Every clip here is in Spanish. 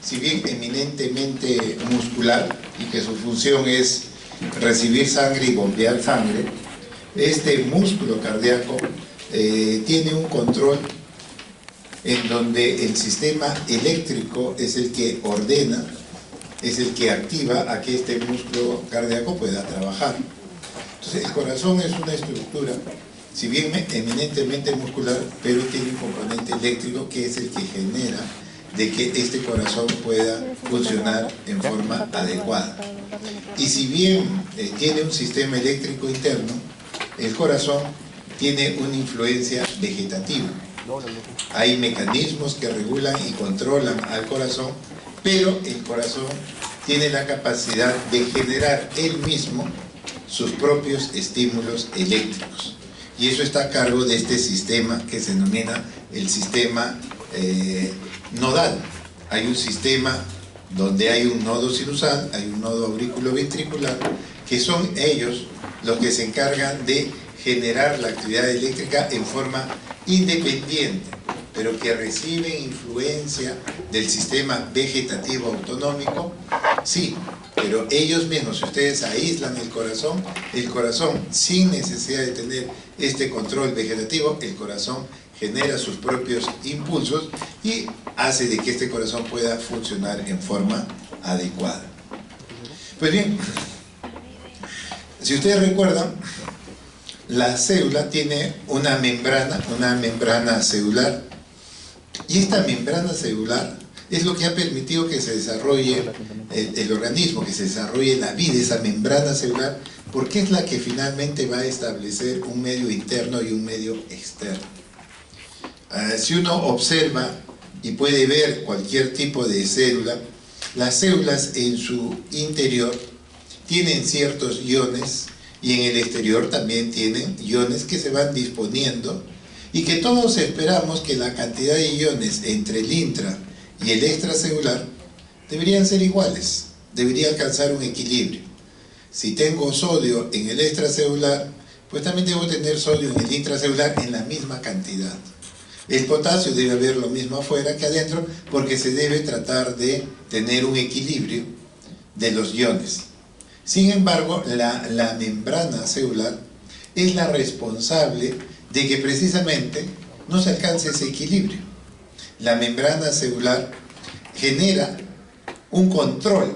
si bien eminentemente muscular y que su función es recibir sangre y bombear sangre, este músculo cardíaco tiene un control en donde el sistema eléctrico es el que ordena, es el que activa a que este músculo cardíaco pueda trabajar. Entonces el corazón es una estructura, si bien eminentemente muscular, pero tiene un componente eléctrico que es el que genera de que este corazón pueda funcionar en forma adecuada. Y si bien tiene un sistema eléctrico interno, el corazón tiene una influencia vegetativa. Hay mecanismos que regulan y controlan al corazón, pero el corazón tiene la capacidad de generar él mismo sus propios estímulos eléctricos. Y eso está a cargo de este sistema que se denomina el sistema nodal. Hay un sistema donde hay un nodo sinusal, hay un nodo auriculoventricular, que son ellos los que se encargan de generar la actividad eléctrica en forma independiente, pero que reciben influencia del sistema vegetativo autonómico, sí, pero ellos mismos, si ustedes aíslan el corazón sin necesidad de tener este control vegetativo, el corazón genera sus propios impulsos y hace de que este corazón pueda funcionar en forma adecuada. Pues bien, si ustedes recuerdan, la célula tiene una membrana celular, y esta membrana celular es lo que ha permitido que se desarrolle el organismo, que se desarrolle la vida, esa membrana celular, porque es la que finalmente va a establecer un medio interno y un medio externo. Si uno observa y puede ver cualquier tipo de célula, las células en su interior tienen ciertos iones y en el exterior también tienen iones que se van disponiendo y que todos esperamos que la cantidad de iones entre el intra y el extracelular deberían ser iguales, debería alcanzar un equilibrio. Si tengo sodio en el extracelular, pues también debo tener sodio en el intracelular en la misma cantidad. El potasio debe haber lo mismo afuera que adentro porque se debe tratar de tener un equilibrio de los iones. Sin embargo, la membrana celular es la responsable de que precisamente no se alcance ese equilibrio. La membrana celular genera un control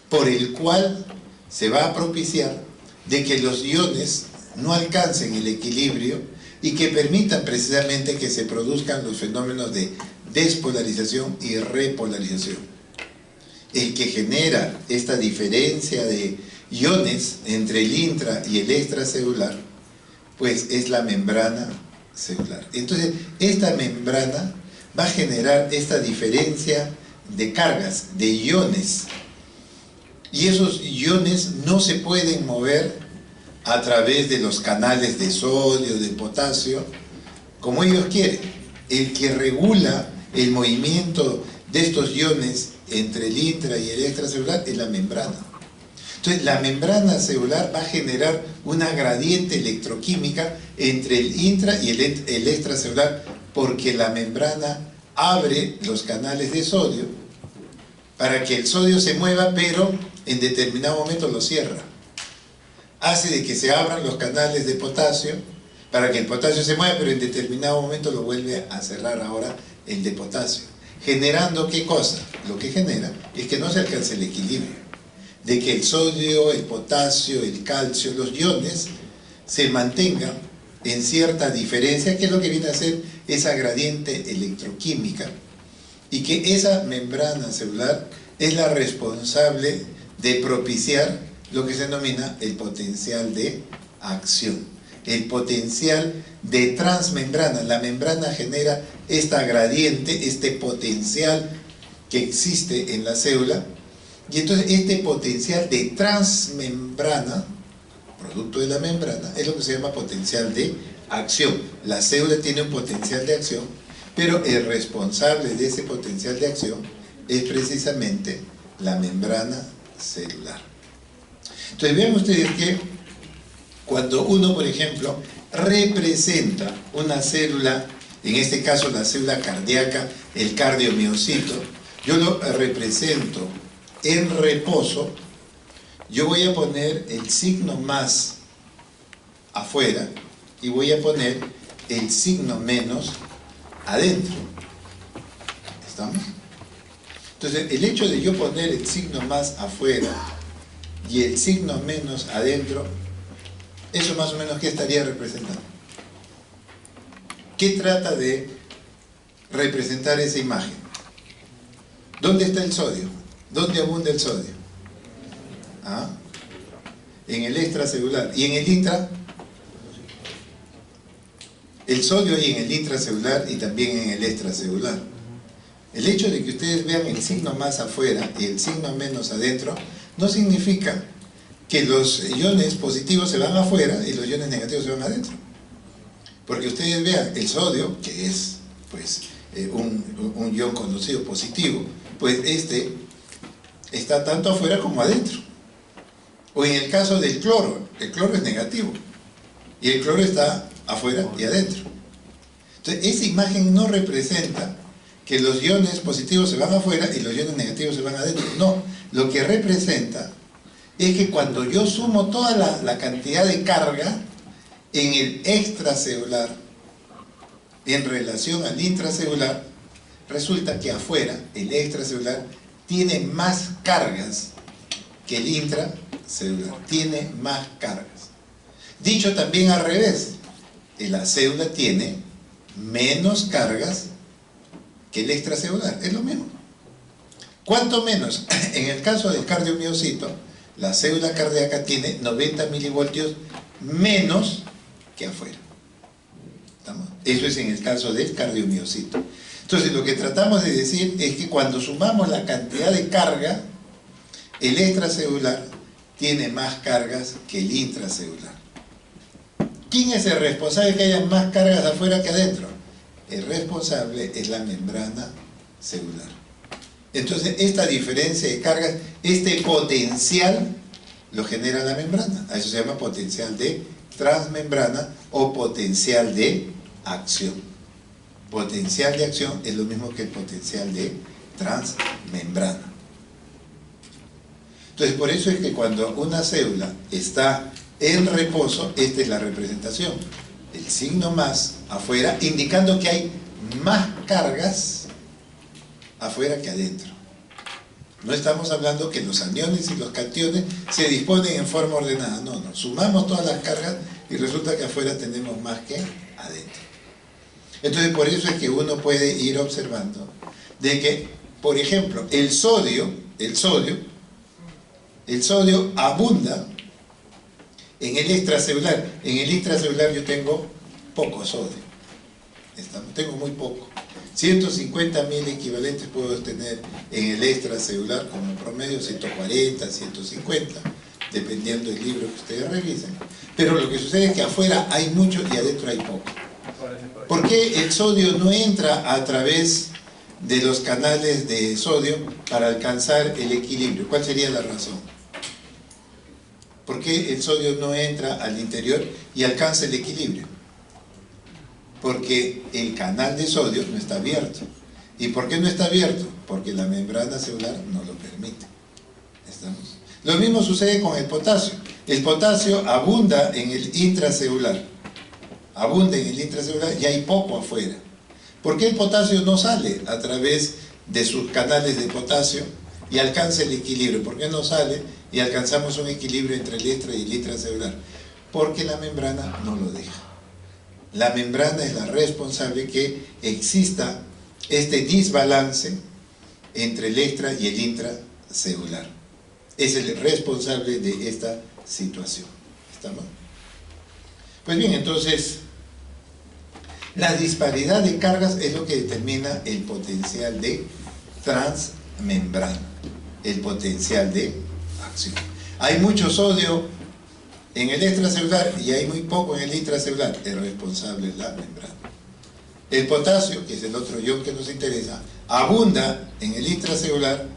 por el cual se va a propiciar de que los iones no alcancen el equilibrio y que permitan precisamente que se produzcan los fenómenos de despolarización y repolarización. El que genera esta diferencia de iones entre el intra y el extracelular, pues es la membrana celular. Entonces, esta membrana va a generar esta diferencia de cargas, de iones. Y esos iones no se pueden mover a través de los canales de sodio, de potasio, como ellos quieren. El que regula el movimiento de estos iones entre el intra y el extracelular es la membrana. Entonces la membrana celular va a generar una gradiente electroquímica entre el intra y el extracelular porque la membrana abre los canales de sodio para que el sodio se mueva, pero en determinado momento lo cierra. Hace de que se abran los canales de potasio para que el potasio se mueva, pero en determinado momento lo vuelve a cerrar ahora el de potasio. Generando ¿qué cosa? Lo que genera es que no se alcance el equilibrio, de que el sodio, el potasio, el calcio, los iones se mantengan en cierta diferencia, que es lo que viene a ser esa gradiente electroquímica, y que esa membrana celular es la responsable de propiciar lo que se denomina el potencial de acción, el potencial de transmembrana. La membrana genera esta gradiente, este potencial que existe en la célula, y entonces este potencial de transmembrana, producto de la membrana, es lo que se llama potencial de acción. La célula tiene un potencial de acción, pero el responsable de ese potencial de acción es precisamente la membrana celular. Entonces vean ustedes que cuando uno, por ejemplo, representa una célula, en este caso la célula cardíaca, el cardiomiocito, yo lo represento en reposo, yo voy a poner el signo más afuera y voy a poner el signo menos adentro. ¿Estamos? Entonces, el hecho de yo poner el signo más afuera y el signo menos adentro, eso más o menos, ¿qué estaría representando? ¿Qué trata de representar esa imagen? ¿Dónde está el sodio? ¿Dónde abunda el sodio? ¿Ah? En el extracelular. ¿Y en el intra? El sodio hay en el intracelular y también en el extracelular. El hecho de que ustedes vean el signo más afuera y el signo menos adentro no significa que los iones positivos se van afuera y los iones negativos se van adentro. Porque ustedes vean el sodio, que es pues un ion conocido positivo, pues este está tanto afuera como adentro. O en el caso del cloro, el cloro es negativo y el cloro está afuera y adentro. Entonces, esa imagen no representa que los iones positivos se van afuera y los iones negativos se van adentro. No, lo que representa es que cuando yo sumo toda la cantidad de carga en el extracelular en relación al intracelular, resulta que afuera, el extracelular, tiene más cargas que el intracelular. Tiene más cargas. Dicho también al revés, la célula tiene menos cargas que el extracelular. Es lo mismo. ¿Cuánto menos? En el caso del cardiomiocito, la célula cardíaca tiene 90 milivoltios menos que afuera. ¿Estamos? Eso es en el caso del cardiomiocito. Entonces, lo que tratamos de decir es que cuando sumamos la cantidad de carga, el extracelular tiene más cargas que el intracelular. ¿Quién es el responsable de que haya más cargas afuera que adentro? El responsable es la membrana celular. Entonces, esta diferencia de cargas, este potencial, lo genera la membrana. A eso se llama potencial de transmembrana o potencial de acción. Potencial de acción es lo mismo que el potencial de transmembrana. Entonces, por eso es que cuando una célula está en reposo, esta es la representación. El signo más afuera, indicando que hay más cargas afuera que adentro. No estamos hablando que los aniones y los cationes se disponen en forma ordenada. No, no. Sumamos todas las cargas y resulta que afuera tenemos más que adentro. Entonces, por eso es que uno puede ir observando de que, por ejemplo, el sodio abunda en el extracelular. En el intracelular yo tengo poco sodio. Tengo muy poco. 150.000 equivalentes puedo tener en el extracelular como promedio, 140, 150, dependiendo del libro que ustedes revisen. Pero lo que sucede es que afuera hay mucho y adentro hay poco. ¿Por qué el sodio no entra a través de los canales de sodio para alcanzar el equilibrio? ¿Cuál sería la razón? ¿Por qué el sodio no entra al interior y alcanza el equilibrio? Porque el canal de sodio no está abierto. ¿Y por qué no está abierto? Porque la membrana celular no lo permite. ¿Estamos? Lo mismo sucede con el potasio. El potasio abunda en el intracelular. Abunda en el intracelular y hay poco afuera. ¿Por qué el potasio no sale a través de sus canales de potasio y alcanza el equilibrio? ¿Por qué no sale y alcanzamos un equilibrio entre el extra y el intracelular? Porque la membrana no lo deja. La membrana es la responsable que exista este desbalance entre el extra y el intracelular. Es el responsable de esta situación. ¿Estamos? Pues bien, entonces, la disparidad de cargas es lo que determina el potencial de transmembrana, el potencial de acción. Hay mucho sodio en el extracelular y hay muy poco en el intracelular. El responsable es la membrana. El potasio, que es el otro ion que nos interesa, abunda en el intracelular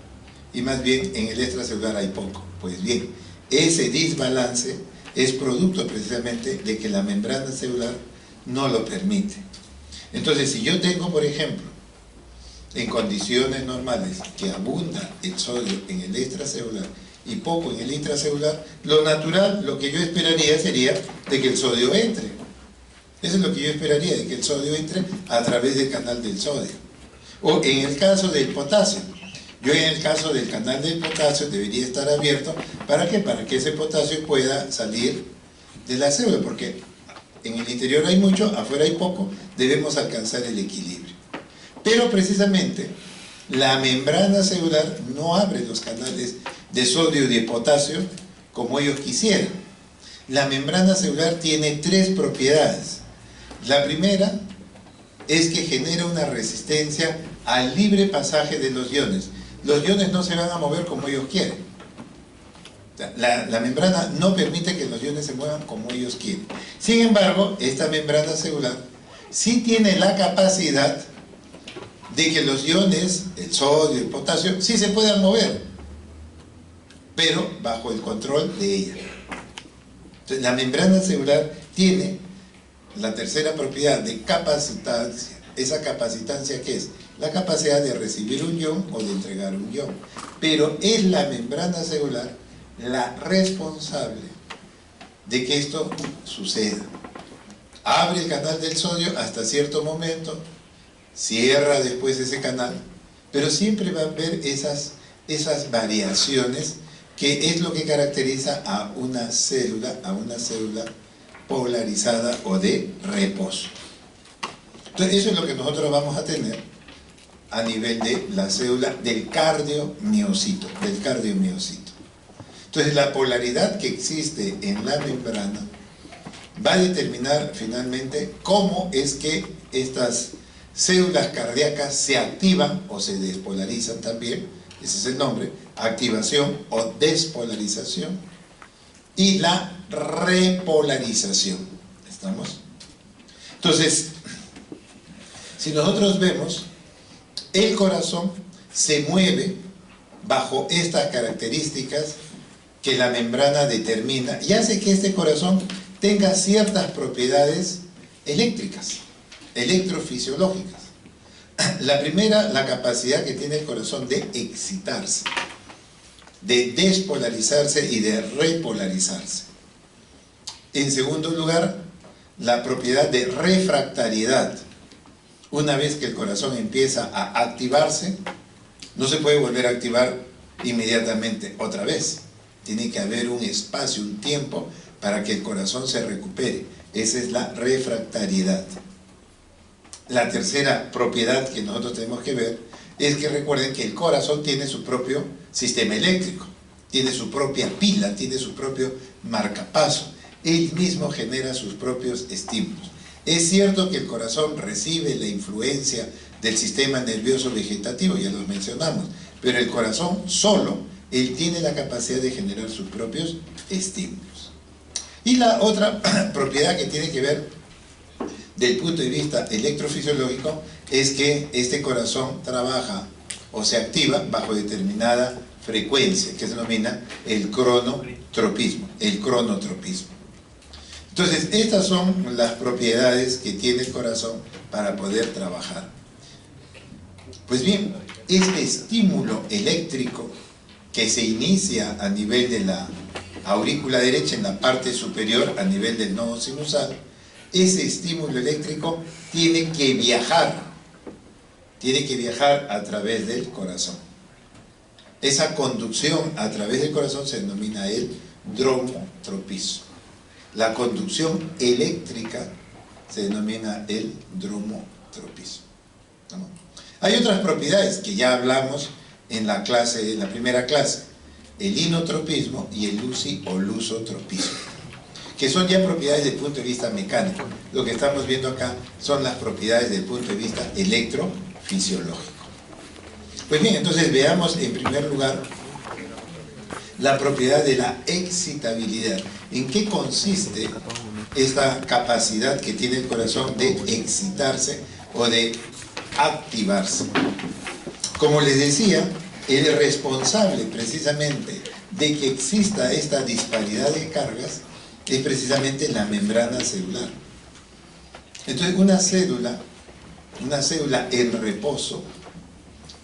y más bien en el extracelular hay poco. Pues bien, ese desbalance es producto precisamente de que la membrana celular no lo permite. Entonces, si yo tengo, por ejemplo, en condiciones normales, que abunda el sodio en el extracelular y poco en el intracelular, lo natural, lo que yo esperaría sería de que el sodio entre. Eso es lo que yo esperaría, de que el sodio entre a través del canal del sodio. O en el caso del potasio, yo en el caso del canal del potasio debería estar abierto. ¿Para qué? Para que ese potasio pueda salir de la célula, porque en el interior hay mucho, afuera hay poco, debemos alcanzar el equilibrio. Pero precisamente la membrana celular no abre los canales de sodio y de potasio como ellos quisieran. La membrana celular tiene tres propiedades. La primera es que genera una resistencia al libre pasaje de los iones. Los iones no se van a mover como ellos quieren. La membrana no permite que los iones se muevan como ellos quieren. Sin embargo, esta membrana celular sí tiene la capacidad de que los iones, el sodio, el potasio, sí se puedan mover, pero bajo el control de ella. Entonces, la membrana celular tiene la tercera propiedad de capacitancia. ¿Esa capacitancia qué es? La capacidad de recibir un ion o de entregar un ion. Pero es la membrana celular la responsable de que esto suceda. Abre el canal del sodio hasta cierto momento, cierra después ese canal, pero siempre va a haber esas variaciones, que es lo que caracteriza a una célula polarizada o de reposo. Entonces eso es lo que nosotros vamos a tener a nivel de la célula del cardiomiocito, Entonces la polaridad que existe en la membrana va a determinar finalmente cómo es que estas células cardíacas se activan o se despolarizan también, ese es el nombre, activación o despolarización, y la repolarización. ¿Estamos? Entonces, si nosotros vemos, el corazón se mueve bajo estas características que la membrana determina y hace que este corazón tenga ciertas propiedades eléctricas, electrofisiológicas. La primera, la capacidad que tiene el corazón de excitarse, de despolarizarse y de repolarizarse. En segundo lugar, la propiedad de refractariedad. Una vez que el corazón empieza a activarse, no se puede volver a activar inmediatamente otra vez. Tiene que haber un espacio, un tiempo para que el corazón se recupere. Esa es la refractariedad. La tercera propiedad que nosotros tenemos que ver es que recuerden que el corazón tiene su propio sistema eléctrico, tiene su propia pila, tiene su propio marcapaso. Él mismo genera sus propios estímulos. Es cierto que el corazón recibe la influencia del sistema nervioso vegetativo, ya lo mencionamos, pero el corazón solo, él tiene la capacidad de generar sus propios estímulos. Y la otra propiedad que tiene que ver del punto de vista electrofisiológico es que este corazón trabaja o se activa bajo determinada frecuencia, que se denomina el cronotropismo. Entonces, estas son las propiedades que tiene el corazón para poder trabajar. Pues bien, este estímulo eléctrico que se inicia a nivel de la aurícula derecha, en la parte superior, a nivel del nodo sinusal, ese estímulo eléctrico tiene que viajar a través del corazón. Esa conducción a través del corazón se denomina el dromotropismo. La conducción eléctrica se denomina el dromotropismo. ¿No? Hay otras propiedades que ya hablamos en la primera clase, el inotropismo y el lusi o lusotropismo, que son ya propiedades desde el punto de vista mecánico. Lo que estamos viendo acá son las propiedades desde el punto de vista electrofisiológico. Pues bien, entonces veamos en primer lugar la propiedad de la excitabilidad. ¿En qué consiste esta capacidad que tiene el corazón de excitarse o de activarse? Como les decía, el responsable precisamente de que exista esta disparidad de cargas es precisamente la membrana celular. Entonces una célula en reposo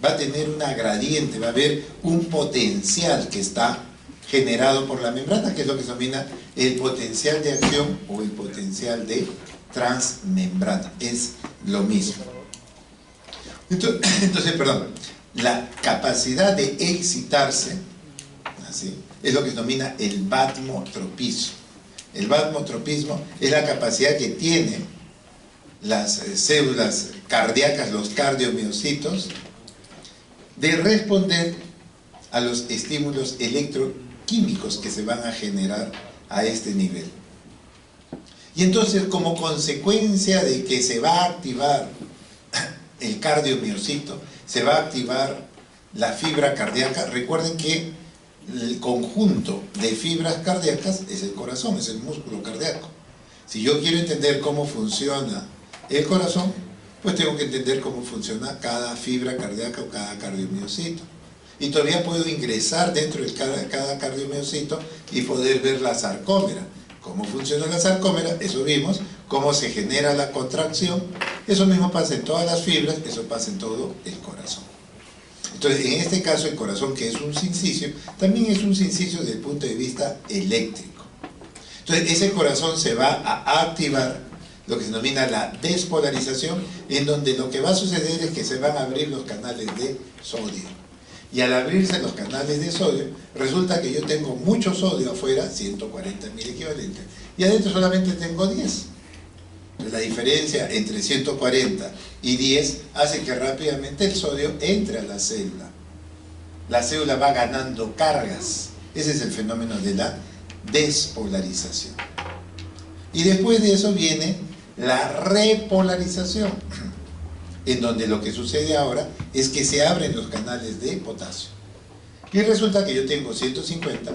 va a tener una gradiente, va a haber un potencial que está generado por la membrana, que es lo que se denomina el potencial de acción o el potencial de transmembrana. Es lo mismo. Entonces, perdón, la capacidad de excitarse, ¿así?, es lo que se denomina el batmotropismo. El batmotropismo es la capacidad que tienen las células cardíacas, los cardiomiocitos, de responder a los estímulos electroquímicos que se van a generar a este nivel. Y entonces, como consecuencia de que se va a activar el cardiomiocito, se va a activar la fibra cardíaca. Recuerden que el conjunto de fibras cardíacas es el corazón, es el músculo cardíaco. Si yo quiero entender cómo funciona el corazón, pues tengo que entender cómo funciona cada fibra cardíaca o cada cardiomiocito. Y todavía puedo ingresar dentro de cada cardiomiocito y poder ver la sarcómera. ¿Cómo funciona la sarcómera? Eso vimos. Cómo se genera la contracción. Eso mismo pasa en todas las fibras, eso pasa en todo el corazón. Entonces, en este caso, el corazón, que es un sincicio, también es un sincicio desde el punto de vista eléctrico. Entonces, ese corazón se va a activar lo que se denomina la despolarización, en donde lo que va a suceder es que se van a abrir los canales de sodio. Y al abrirse los canales de sodio, resulta que yo tengo mucho sodio afuera, 140.000 equivalentes, y adentro solamente tengo 10. La diferencia entre 140 y 10 hace que rápidamente el sodio entre a la célula. La célula va ganando cargas. Ese es el fenómeno de la despolarización. Y después de eso viene la repolarización, en donde lo que sucede ahora es que se abren los canales de potasio. Y resulta que yo tengo 150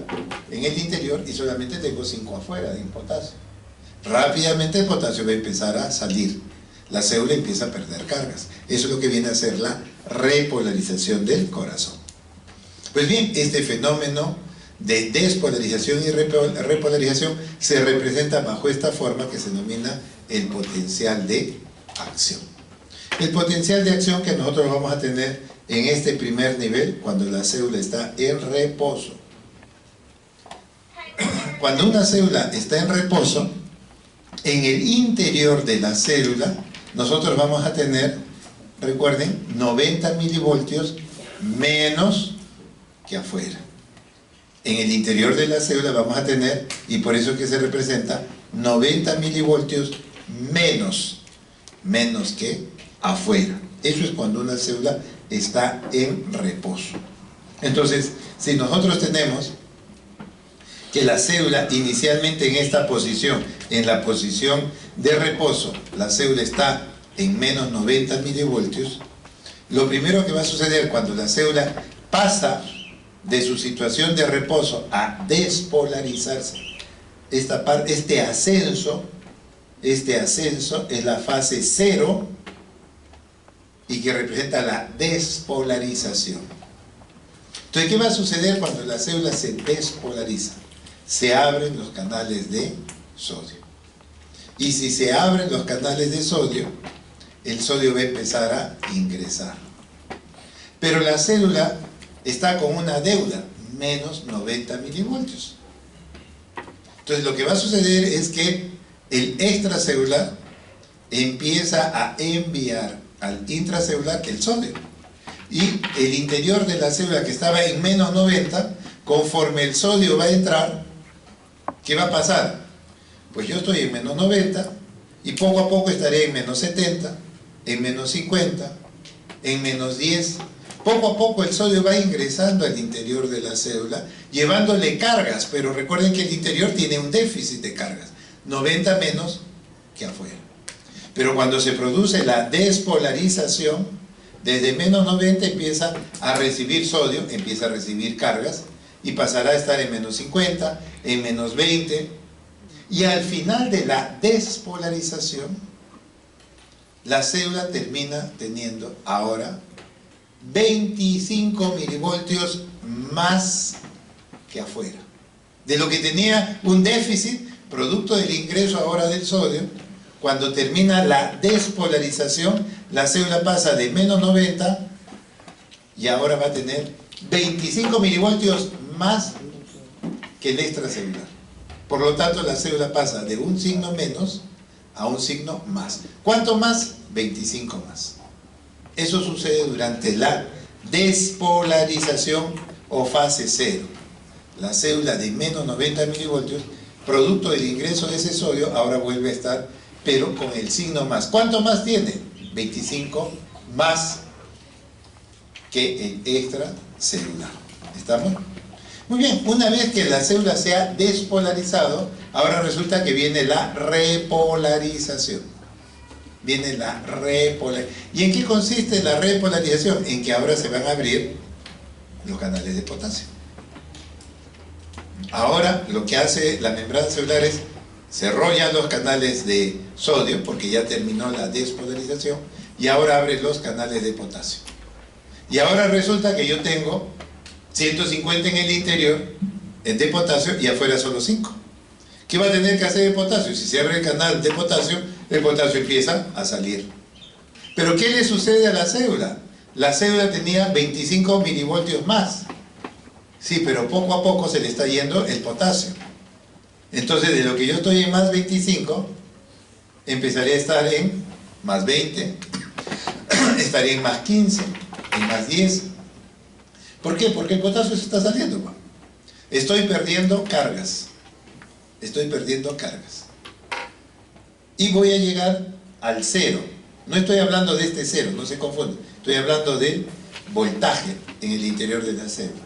en el interior y solamente tengo 5 afuera de potasio. Rápidamente el potasio va a empezar a salir. La célula empieza a perder cargas. Eso es lo que viene a ser la repolarización del corazón. Pues bien, este fenómeno de despolarización y repolarización se representa bajo esta forma que se denomina el potencial de acción. El potencial de acción que nosotros vamos a tener en este primer nivel, cuando la célula está en reposo. Cuando una célula está en reposo, en el interior de la célula, nosotros vamos a tener, recuerden, 90 milivoltios menos que afuera. En el interior de la célula vamos a tener, y por eso es que se representa, 90 milivoltios menos que afuera. Eso es cuando una célula está en reposo. Entonces, si nosotros tenemos que la célula inicialmente en esta posición, en la posición de reposo, la célula está en menos 90 milivoltios, lo primero que va a suceder cuando la célula pasa de su situación de reposo a despolarizarse, este ascenso es la fase 0 y que representa la despolarización. Entonces, ¿qué va a suceder cuando la célula se despolariza? Se abren los canales de sodio. Y si se abren los canales de sodio, el sodio va a empezar a ingresar. Pero la célula está con una deuda, menos 90 milivoltios. Entonces lo que va a suceder es que el extracelular empieza a enviar al intracelular el sodio. Y el interior de la célula que estaba en menos 90, conforme el sodio va a entrar, ¿qué va a pasar? Pues yo estoy en menos 90 y poco a poco estaré en menos 70, en menos 50, en menos 10. Poco a poco el sodio va ingresando al interior de la célula, llevándole cargas, pero recuerden que el interior tiene un déficit de cargas, 90 menos que afuera. Pero cuando se produce la despolarización, desde menos 90 empieza a recibir sodio, empieza a recibir cargas, y pasará a estar en menos 50, en menos 20, y al final de la despolarización, la célula termina teniendo ahora 25 milivoltios más que afuera. De lo que tenía un déficit, producto del ingreso ahora del sodio, cuando termina la despolarización, la célula pasa de menos 90 y ahora va a tener 25 milivoltios más que el extracelular. Por lo tanto, la célula pasa de un signo menos a un signo más. ¿Cuánto más? 25 más. Eso sucede durante la despolarización o fase 0. La célula de menos 90 milivoltios, producto del ingreso de ese sodio, ahora vuelve a estar, pero con el signo más. ¿Cuánto más tiene? 25 más que el extracelular. ¿Estamos? Muy bien, una vez que la célula se ha despolarizado, ahora resulta que viene la repolarización. Viene la repolarización. ¿Y en qué consiste la repolarización? En que ahora se van a abrir los canales de potasio. Ahora lo que hace la membrana celular es cerró ya los canales de sodio, porque ya terminó la despolarización, y ahora abre los canales de potasio. Y ahora resulta que yo tengo 150 en el interior de potasio y afuera solo 5. ¿Qué va a tener que hacer el potasio? Si se abre el canal de potasio, el potasio empieza a salir. ¿Pero qué le sucede a la célula? La célula tenía 25 milivoltios más. Sí, pero poco a poco se le está yendo el potasio. Entonces, de lo que yo estoy en más 25, empezaré a estar en más 20, estaré en más 15, en más 10. ¿Por qué? Porque el potasio se está saliendo. Estoy perdiendo cargas. Estoy perdiendo cargas. Y voy a llegar al 0. No estoy hablando de este 0, no se confunde. Estoy hablando del voltaje en el interior de la célula.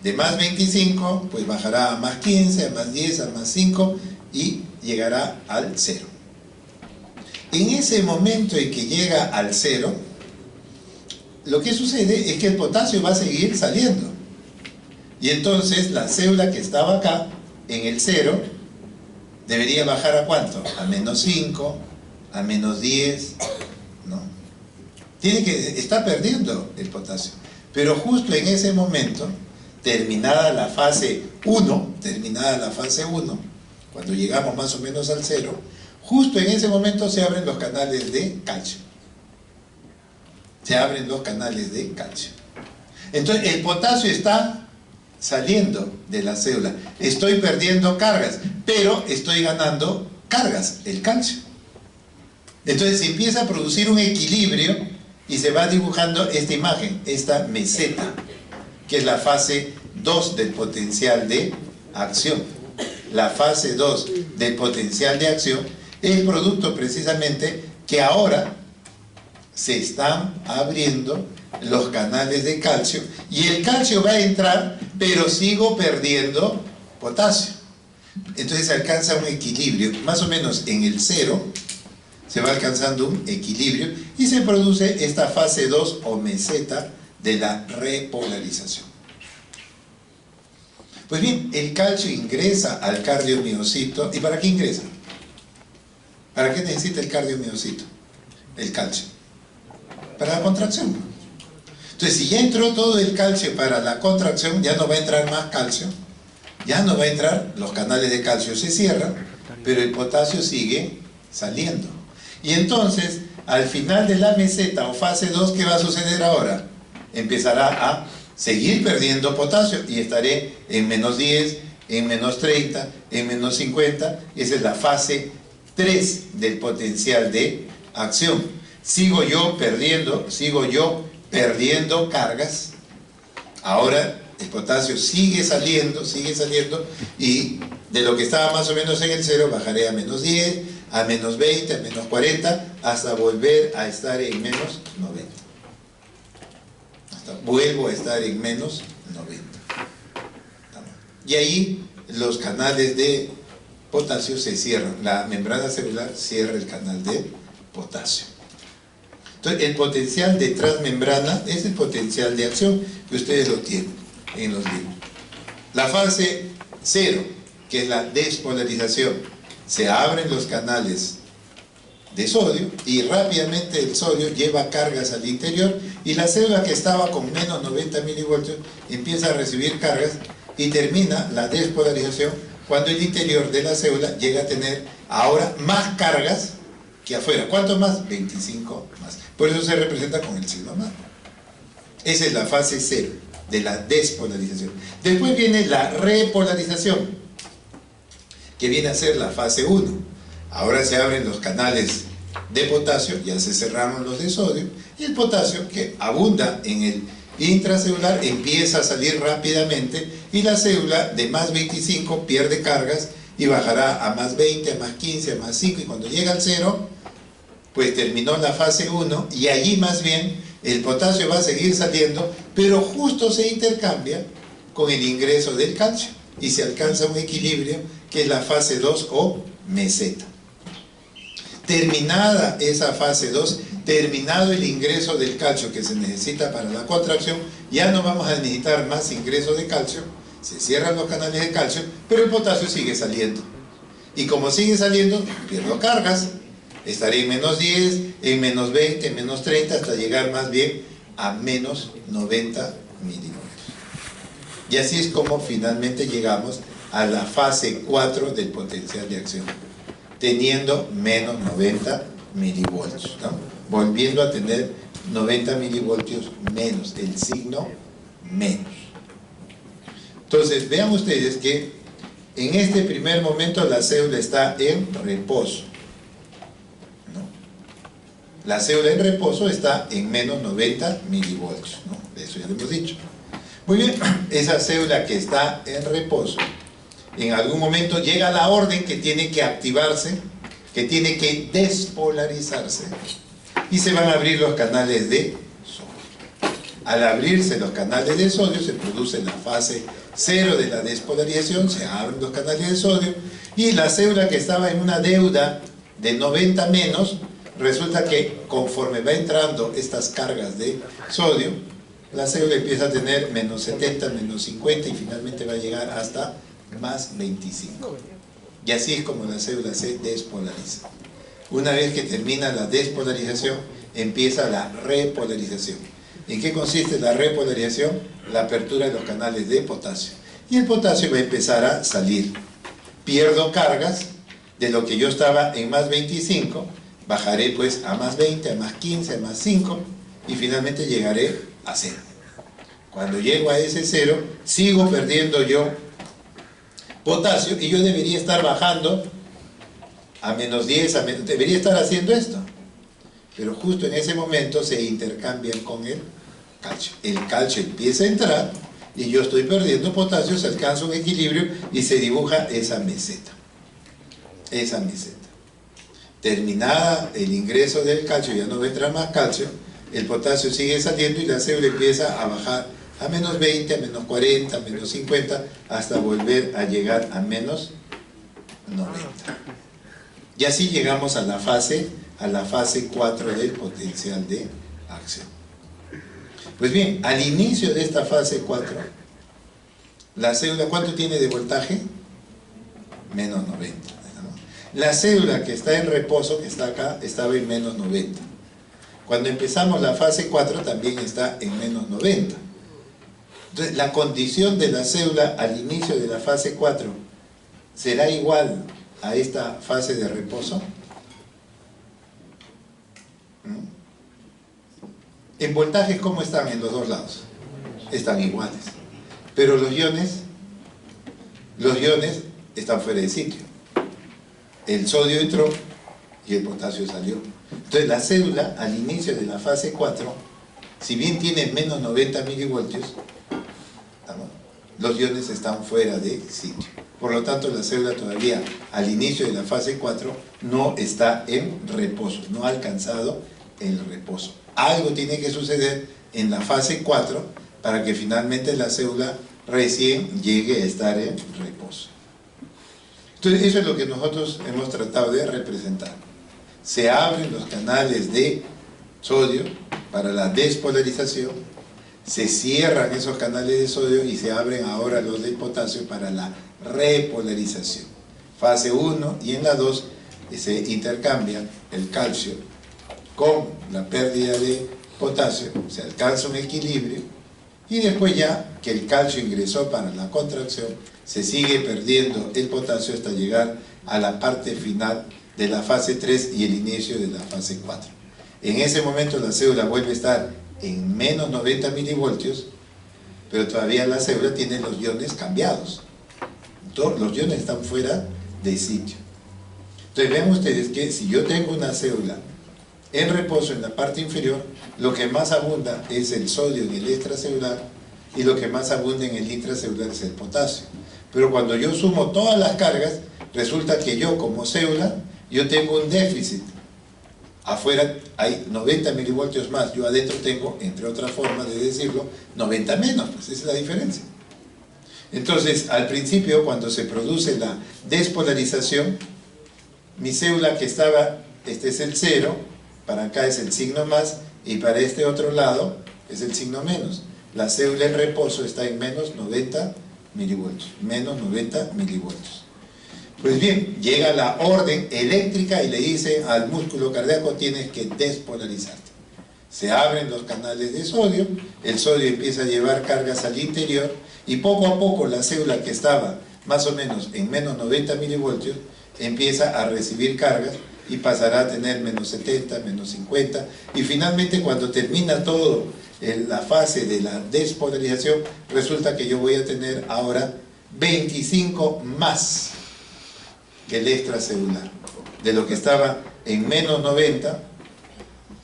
De más 25, pues bajará a más 15, a más 10, a más 5 y llegará al 0. En ese momento en que llega al 0, lo que sucede es que el potasio va a seguir saliendo. Y entonces la célula que estaba acá, en el 0, debería bajar ¿a cuánto? A menos 5, a menos 10, ¿no? Está perdiendo el potasio. Pero justo en ese momento, terminada la fase 1, cuando llegamos más o menos al 0, justo en ese momento se abren los canales de calcio. Se abren los canales de calcio. Entonces el potasio está saliendo de la célula. Estoy perdiendo cargas, pero estoy ganando cargas, el calcio. Entonces se empieza a producir un equilibrio y se va dibujando esta imagen, esta meseta, que es la fase 2 del potencial de acción. La fase 2 del potencial de acción es producto precisamente que ahora se están abriendo los canales de calcio y el calcio va a entrar, pero sigo perdiendo potasio. Entonces se alcanza un equilibrio, más o menos en el 0 se va alcanzando un equilibrio y se produce esta fase 2 o meseta de la repolarización. Pues bien, el calcio ingresa al cardiomiocito. ¿Y para qué ingresa? ¿Para qué necesita el cardiomiocito? El calcio. Para la contracción. Entonces, si ya entró todo el calcio para la contracción, ya no va a entrar más calcio, ya no va a entrar, los canales de calcio se cierran, pero el potasio sigue saliendo. Y entonces, al final de la meseta o fase 2, ¿qué va a suceder ahora? Empezará a seguir perdiendo potasio y estaré en menos 10, en menos 30, en menos 50. Esa es la fase 3 del potencial de acción. Sigo yo perdiendo cargas. Ahora el potasio sigue saliendo y de lo que estaba más o menos en el 0 bajaré a menos 10, a menos 20, a menos 40, hasta volver a estar en menos 90. Vuelvo a estar en menos 90. Y ahí los canales de potasio se cierran. La membrana celular cierra el canal de potasio. Entonces, el potencial de transmembrana es el potencial de acción que ustedes lo tienen en los libros. La fase 0, que es la despolarización, se abren los canales de sodio y rápidamente el sodio lleva cargas al interior y la célula que estaba con menos 90 milivoltios empieza a recibir cargas y termina la despolarización cuando el interior de la célula llega a tener ahora más cargas que afuera. ¿Cuánto más? 25 más. Por eso se representa con el signo más. Esa es la fase 0 de la despolarización. Después viene la repolarización, que viene a ser la fase 1. Ahora se abren los canales de potasio, ya se cerraron los de sodio, y el potasio, que abunda en el intracelular, empieza a salir rápidamente, y la célula de más 25 pierde cargas y bajará a más 20, a más 15, a más 5, y cuando llega al 0, pues terminó la fase 1, y allí más bien el potasio va a seguir saliendo, pero justo se intercambia con el ingreso del calcio, y se alcanza un equilibrio que es la fase 2 o meseta. Terminada esa fase 2, terminado el ingreso del calcio que se necesita para la contracción, ya no vamos a necesitar más ingreso de calcio, se cierran los canales de calcio, pero el potasio sigue saliendo. Y como sigue saliendo, pierdo cargas, estaré en menos 10, en menos 20, en menos 30, hasta llegar más bien a menos 90 milivoltios. Y así es como finalmente llegamos a la fase 4 del potencial de acción, teniendo menos 90 milivoltios, ¿no? Volviendo a tener 90 milivoltios menos, el signo menos. Entonces, vean ustedes que en este primer momento la célula está en reposo, ¿no? La célula en reposo está en menos 90 milivoltios, ¿no? Eso ya lo hemos dicho. Muy bien, esa célula que está en reposo, en algún momento llega la orden que tiene que activarse, que tiene que despolarizarse, y se van a abrir los canales de sodio. Al abrirse los canales de sodio se produce la fase 0 de la despolarización, se abren los canales de sodio, y la célula que estaba en una deuda de 90 menos, resulta que conforme va entrando estas cargas de sodio, la célula empieza a tener menos 70, menos 50, y finalmente va a llegar hasta más 25. Y así es como la célula se despolariza. Una vez que termina la despolarización, empieza la repolarización. ¿En qué consiste la repolarización? La apertura de los canales de potasio. Y el potasio va a empezar a salir. Pierdo cargas, de lo que yo estaba en más 25, bajaré pues a más 20, a más 15, a más 5, y finalmente llegaré a 0. Cuando llego a ese 0, sigo perdiendo yo potasio, y yo debería estar bajando a menos 10, debería estar haciendo esto, pero justo en ese momento se intercambian con el calcio. El calcio empieza a entrar y yo estoy perdiendo potasio, se alcanza un equilibrio y se dibuja esa meseta. Esa meseta. Terminada el ingreso del calcio, ya no va a entrar más calcio, el potasio sigue saliendo y la célula empieza a bajar a menos 20, a menos 40, a menos 50, hasta volver a llegar a menos 90. Y así llegamos a la fase 4 del potencial de acción. Pues bien, al inicio de esta fase 4, la célula, ¿cuánto tiene de voltaje? Menos 90. ¿No? La célula que está en reposo, que está acá, estaba en menos 90. Cuando empezamos la fase 4 también está en menos 90. Entonces, la condición de la célula al inicio de la fase 4 será igual a esta fase de reposo. En voltajes, ¿cómo están en los dos lados? Están iguales. Pero los iones están fuera de sitio. El sodio entró y el potasio salió. Entonces la célula al inicio de la fase 4, si bien tiene menos 90 milivoltios, los iones están fuera de sitio. Por lo tanto, la célula todavía al inicio de la fase 4 no está en reposo, no ha alcanzado el reposo. Algo tiene que suceder en la fase 4 para que finalmente la célula recién llegue a estar en reposo. Entonces, eso es lo que nosotros hemos tratado de representar. Se abren los canales de sodio para la despolarización, se cierran esos canales de sodio y se abren ahora los de potasio para la repolarización. Fase 1 y en la 2 se intercambia el calcio con la pérdida de potasio, se alcanza un equilibrio y después ya que el calcio ingresó para la contracción, se sigue perdiendo el potasio hasta llegar a la parte final de la fase 3 y el inicio de la fase 4. En ese momento la célula vuelve a estar en menos 90 milivoltios, pero todavía la célula tiene los iones cambiados. Todos los iones están fuera de sitio. Entonces vean ustedes que si yo tengo una célula en reposo en la parte inferior, lo que más abunda es el sodio en el extracelular y lo que más abunda en el intracelular es el potasio. Pero cuando yo sumo todas las cargas, resulta que yo como célula, yo tengo un déficit. Afuera hay 90 milivoltios más, yo adentro tengo, entre otras formas de decirlo, 90 menos, pues esa es la diferencia. Entonces, al principio, cuando se produce la despolarización, mi célula que estaba, este es el 0, para acá es el signo más, y para este otro lado es el signo menos. La célula en reposo está en menos 90 milivoltios, menos 90 milivoltios. Pues bien, llega la orden eléctrica y le dice al músculo cardíaco: tienes que despolarizarte. Se abren los canales de sodio, el sodio empieza a llevar cargas al interior y poco a poco la célula que estaba más o menos en menos 90 milivoltios empieza a recibir cargas y pasará a tener menos 70, menos 50 y finalmente cuando termina todo la fase de la despolarización resulta que yo voy a tener ahora 25 más que el extracelular. De lo que estaba en menos 90,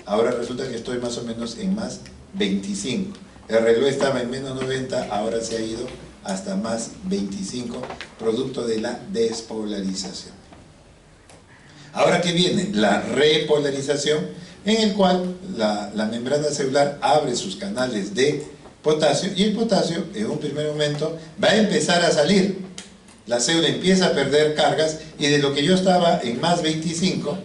ahora resulta que estoy más o menos en más 25. El reloj estaba en menos 90, ahora se ha ido hasta más 25, producto de la despolarización. Ahora que viene la repolarización, en el cual la membrana celular abre sus canales de potasio y el potasio en un primer momento va a empezar a salir. La célula empieza a perder cargas y de lo que yo estaba en más 25,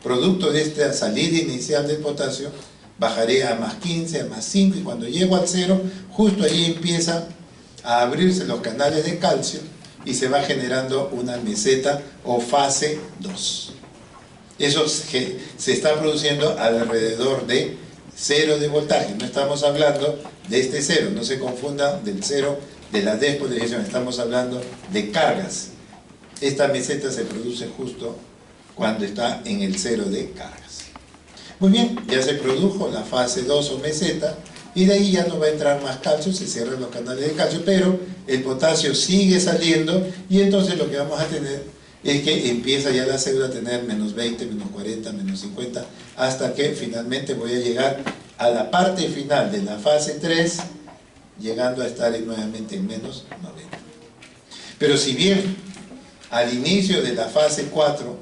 producto de esta salida inicial del potasio, bajaré a más 15, a más 5 y cuando llego al 0, justo allí empieza a abrirse los canales de calcio y se va generando una meseta o fase 2. Eso se está produciendo alrededor de 0 de voltaje. No estamos hablando de este 0, no se confundan del 0 de la despolarización, estamos hablando de cargas. Esta meseta se produce justo cuando está en el 0 de cargas. Muy bien, ya se produjo la fase 2 o meseta y de ahí ya no va a entrar más calcio, se cierran los canales de calcio, pero el potasio sigue saliendo y entonces lo que vamos a tener es que empieza ya la célula a tener menos 20, menos 40, menos 50, hasta que finalmente voy a llegar a la parte final de la fase 3, llegando a estar nuevamente en menos 90. Pero si bien al inicio de la fase 4,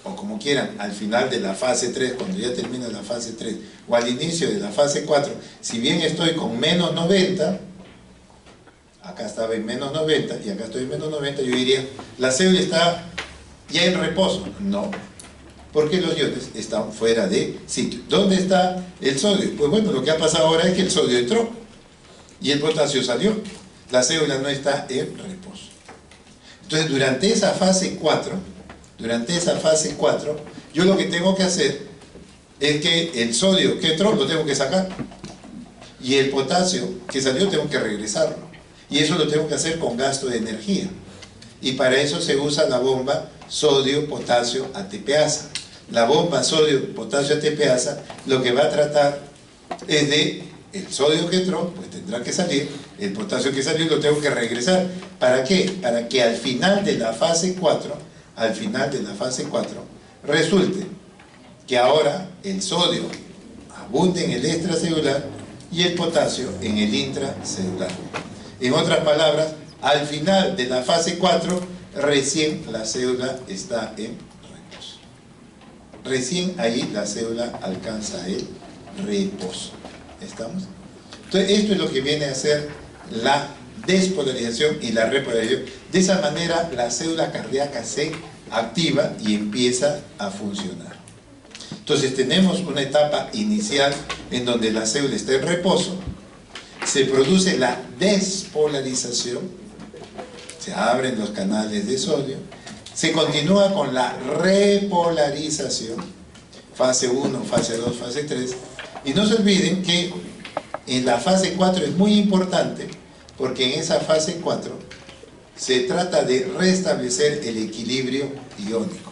o como quieran, al final de la fase 3, cuando ya termina la fase 3, o al inicio de la fase 4, si bien estoy con menos 90, acá estaba en menos 90 y acá estoy en menos 90, yo diría, la célula está ya en reposo. No, porque los iones están fuera de sitio. ¿Dónde está el sodio? Pues bueno, lo que ha pasado ahora es que el sodio entró y el potasio salió. La célula no está en reposo. Entonces, durante esa fase 4, yo lo que tengo que hacer es que el sodio que entró lo tengo que sacar y el potasio que salió tengo que regresarlo. Y eso lo tengo que hacer con gasto de energía. Y para eso se usa la bomba sodio-potasio ATPasa. La bomba sodio-potasio ATPasa lo que va a tratar es de el sodio que entró, pues tendrá que salir, el potasio que salió lo tengo que regresar. ¿Para qué? Para que al final de la fase 4, resulte que ahora el sodio abunde en el extracelular y el potasio en el intracelular. En otras palabras, al final de la fase 4, recién la célula está en reposo. Recién ahí la célula alcanza el reposo. ¿Estamos? Entonces, esto es lo que viene a ser la despolarización y la repolarización. De esa manera, la célula cardíaca se activa y empieza a funcionar. Entonces, tenemos una etapa inicial en donde la célula está en reposo. Se produce la despolarización, se abren los canales de sodio, se continúa con la repolarización, fase 1, fase 2, fase 3, y no se olviden que en la fase 4 es muy importante, porque en esa fase 4 se trata de restablecer el equilibrio iónico.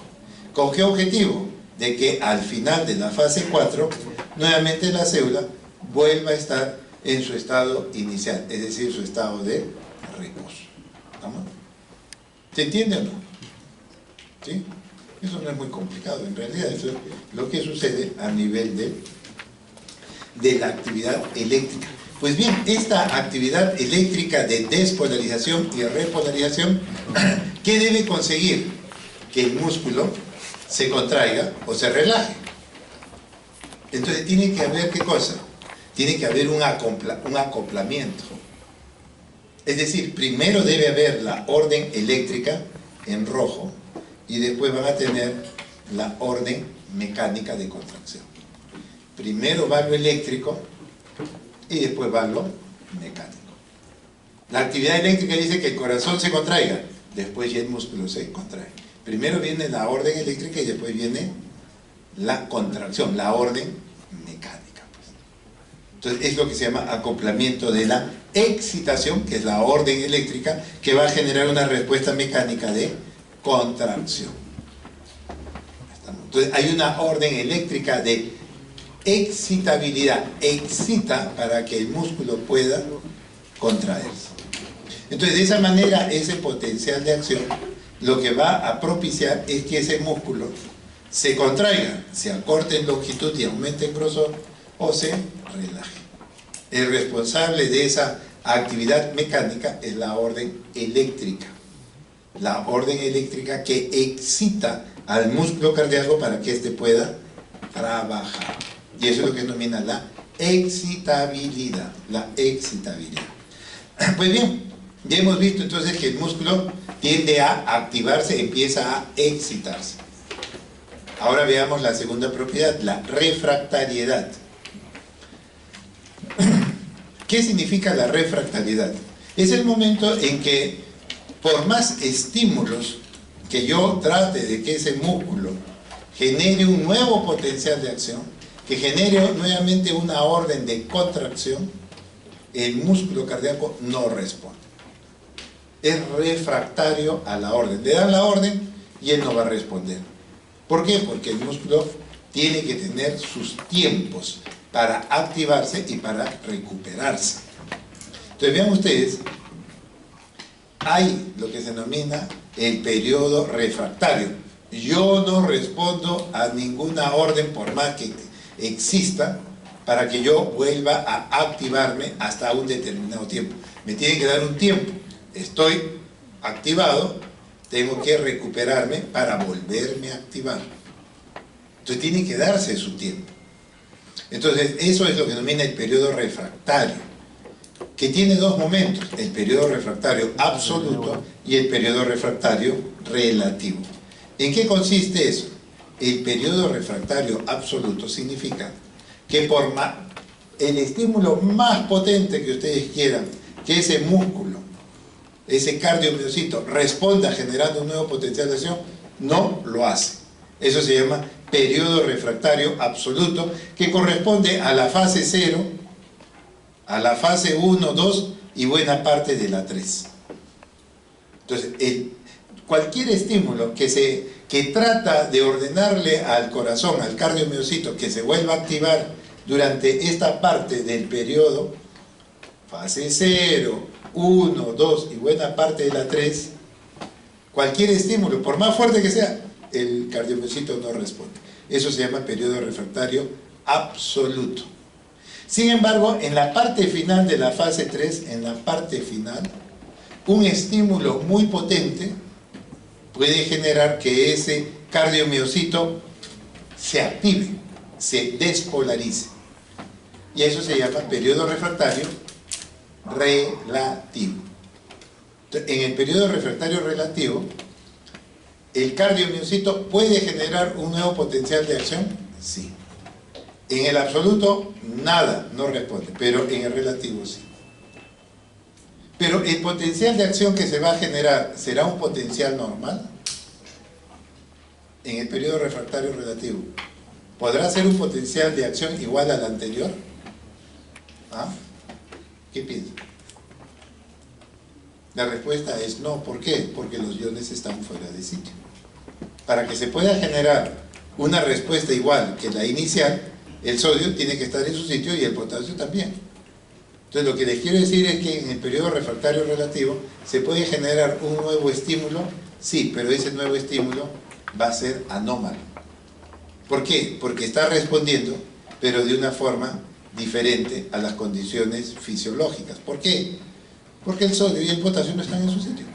¿Con qué objetivo? De que al final de la fase 4 nuevamente la célula vuelva a estar en su estado inicial, es decir, su estado de reposo. ¿Estamos? ¿Se entiende o no? ¿Sí? Eso no es muy complicado, en realidad eso es lo que sucede a nivel de la actividad eléctrica. Pues bien, esta actividad eléctrica de despolarización y repolarización, ¿qué debe conseguir? Que el músculo se contraiga o se relaje. Entonces tiene que haber, ¿qué cosa? Tiene que haber un acoplamiento. Es decir, primero debe haber la orden eléctrica en rojo y después van a tener la orden mecánica de contracción. Primero va lo eléctrico y después va lo mecánico. La actividad eléctrica dice que el corazón se contraiga, después ya el músculo se contrae. Primero viene la orden eléctrica y después viene la contracción, la orden mecánica. Entonces es lo que se llama acoplamiento de la excitación, que es la orden eléctrica, que va a generar una respuesta mecánica de contracción. Entonces hay una orden eléctrica de excitabilidad, excita para que el músculo pueda contraerse. Entonces de esa manera ese potencial de acción lo que va a propiciar es que ese músculo se contraiga, se acorte en longitud y aumente en grosor o se relaje. El responsable de esa actividad mecánica es la orden eléctrica. La orden eléctrica que excita al músculo cardíaco para que éste pueda trabajar. Y eso es lo que denomina la excitabilidad. La excitabilidad. Pues bien, ya hemos visto entonces que el músculo tiende a activarse, empieza a excitarse. Ahora veamos la segunda propiedad, la refractariedad. ¿Qué significa la refractariedad? Es el momento en que, por más estímulos que yo trate de que ese músculo genere un nuevo potencial de acción, que genere nuevamente una orden de contracción, el músculo cardíaco no responde. Es refractario a la orden. Le dan la orden y él no va a responder. ¿Por qué? Porque el músculo tiene que tener sus tiempos para activarse y para recuperarse. Entonces vean ustedes, hay lo que se denomina el periodo refractario. Yo no respondo a ninguna orden por más que exista para que yo vuelva a activarme hasta un determinado tiempo. Me tiene que dar un tiempo. Estoy activado, tengo que recuperarme para volverme a activar. Entonces tiene que darse su tiempo. Entonces eso es lo que denomina el periodo refractario, que tiene dos momentos, el periodo refractario absoluto y el periodo refractario relativo. ¿En qué consiste eso? El periodo refractario absoluto significa que por el estímulo más potente que ustedes quieran, que ese músculo, ese cardiomiocito responda generando un nuevo potencial de acción, no lo hace. Eso se llama periodo refractario absoluto, que corresponde a la fase 0, a la fase 1, 2 y buena parte de la 3. Entonces, cualquier estímulo que trata de ordenarle al corazón, al cardiomiocito, que se vuelva a activar durante esta parte del periodo, fase 0, 1, 2 y buena parte de la 3, cualquier estímulo, por más fuerte que sea, el cardiomiocito no responde. Eso se llama periodo refractario absoluto. Sin embargo, en la parte final de la fase 3, en la parte final, un estímulo muy potente puede generar que ese cardiomiocito se active, se despolarice. Y eso se llama periodo refractario relativo. En el periodo refractario relativo, ¿el cardiomiocito puede generar un nuevo potencial de acción? Sí. En el absoluto, nada, no responde, pero en el relativo sí. Pero el potencial de acción que se va a generar, ¿será un potencial normal? En el periodo refractario relativo, ¿podrá ser un potencial de acción igual al anterior? ¿Ah? ¿Qué piensan? La respuesta es no. ¿Por qué? Porque los iones están fuera de sitio. Para que se pueda generar una respuesta igual que la inicial, el sodio tiene que estar en su sitio y el potasio también. Entonces lo que les quiero decir es que en el periodo refractario relativo se puede generar un nuevo estímulo, sí, pero ese nuevo estímulo va a ser anómalo. ¿Por qué? Porque está respondiendo, pero de una forma diferente a las condiciones fisiológicas. ¿Por qué? Porque el sodio y el potasio no están en su sitio.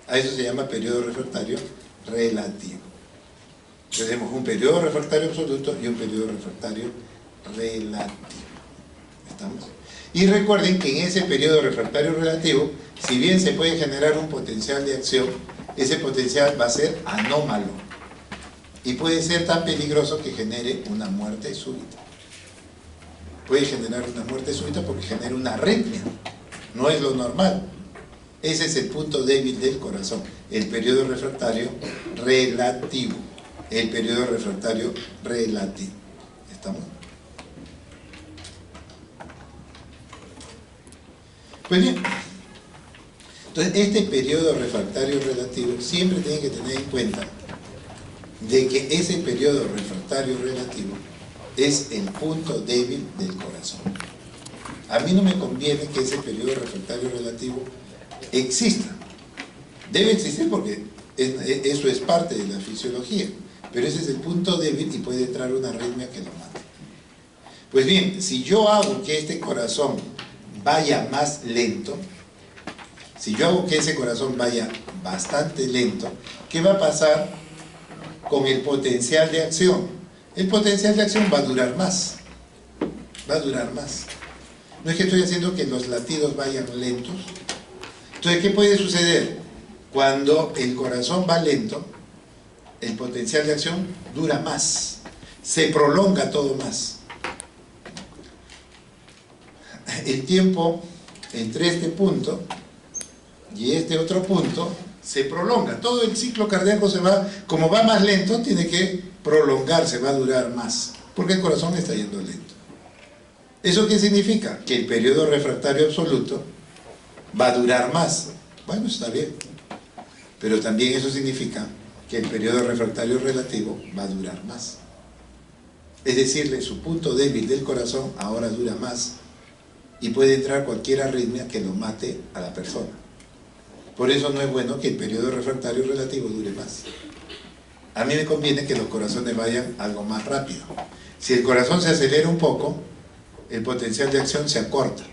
A eso se llama periodo refractario relativo. Entonces tenemos un periodo refractario absoluto y un periodo refractario relativo. ¿Estamos? Y recuerden que en ese periodo refractario relativo, si bien se puede generar un potencial de acción, ese potencial va a ser anómalo y puede ser tan peligroso que genere una muerte súbita. Puede generar una muerte súbita porque genera una arritmia, no es lo normal. Ese es el punto débil del corazón, el periodo refractario relativo. El periodo refractario relativo. ¿Estamos? Pues bien, entonces este periodo refractario relativo siempre tienen que tener en cuenta de que ese periodo refractario relativo es el punto débil del corazón. A mí no me conviene que ese periodo refractario relativo exista. Debe existir porque eso es parte de la fisiología, pero ese es el punto débil y puede entrar una arritmia que lo mate. Pues bien, si yo hago que este corazón vaya más lento, si yo hago que ese corazón vaya bastante lento, ¿qué va a pasar con el potencial de acción? El potencial de acción va a durar más. Va a durar más. No es que estoy haciendo que los latidos vayan lentos. Entonces, ¿qué puede suceder? Cuando el corazón va lento, el potencial de acción dura más. Se prolonga todo más. El tiempo entre este punto y este otro punto se prolonga. Todo el ciclo cardíaco se va, como va más lento, tiene que prolongarse, va a durar más, porque el corazón está yendo lento. ¿Eso qué significa? Que el periodo refractario absoluto va a durar más. Bueno, está bien. Pero también eso significa que el periodo refractario relativo va a durar más. Es decir, su punto débil del corazón ahora dura más y puede entrar cualquier arritmia que lo mate a la persona. Por eso no es bueno que el periodo refractario relativo dure más. A mí me conviene que los corazones vayan algo más rápido. Si el corazón se acelera un poco, el potencial de acción se acorta,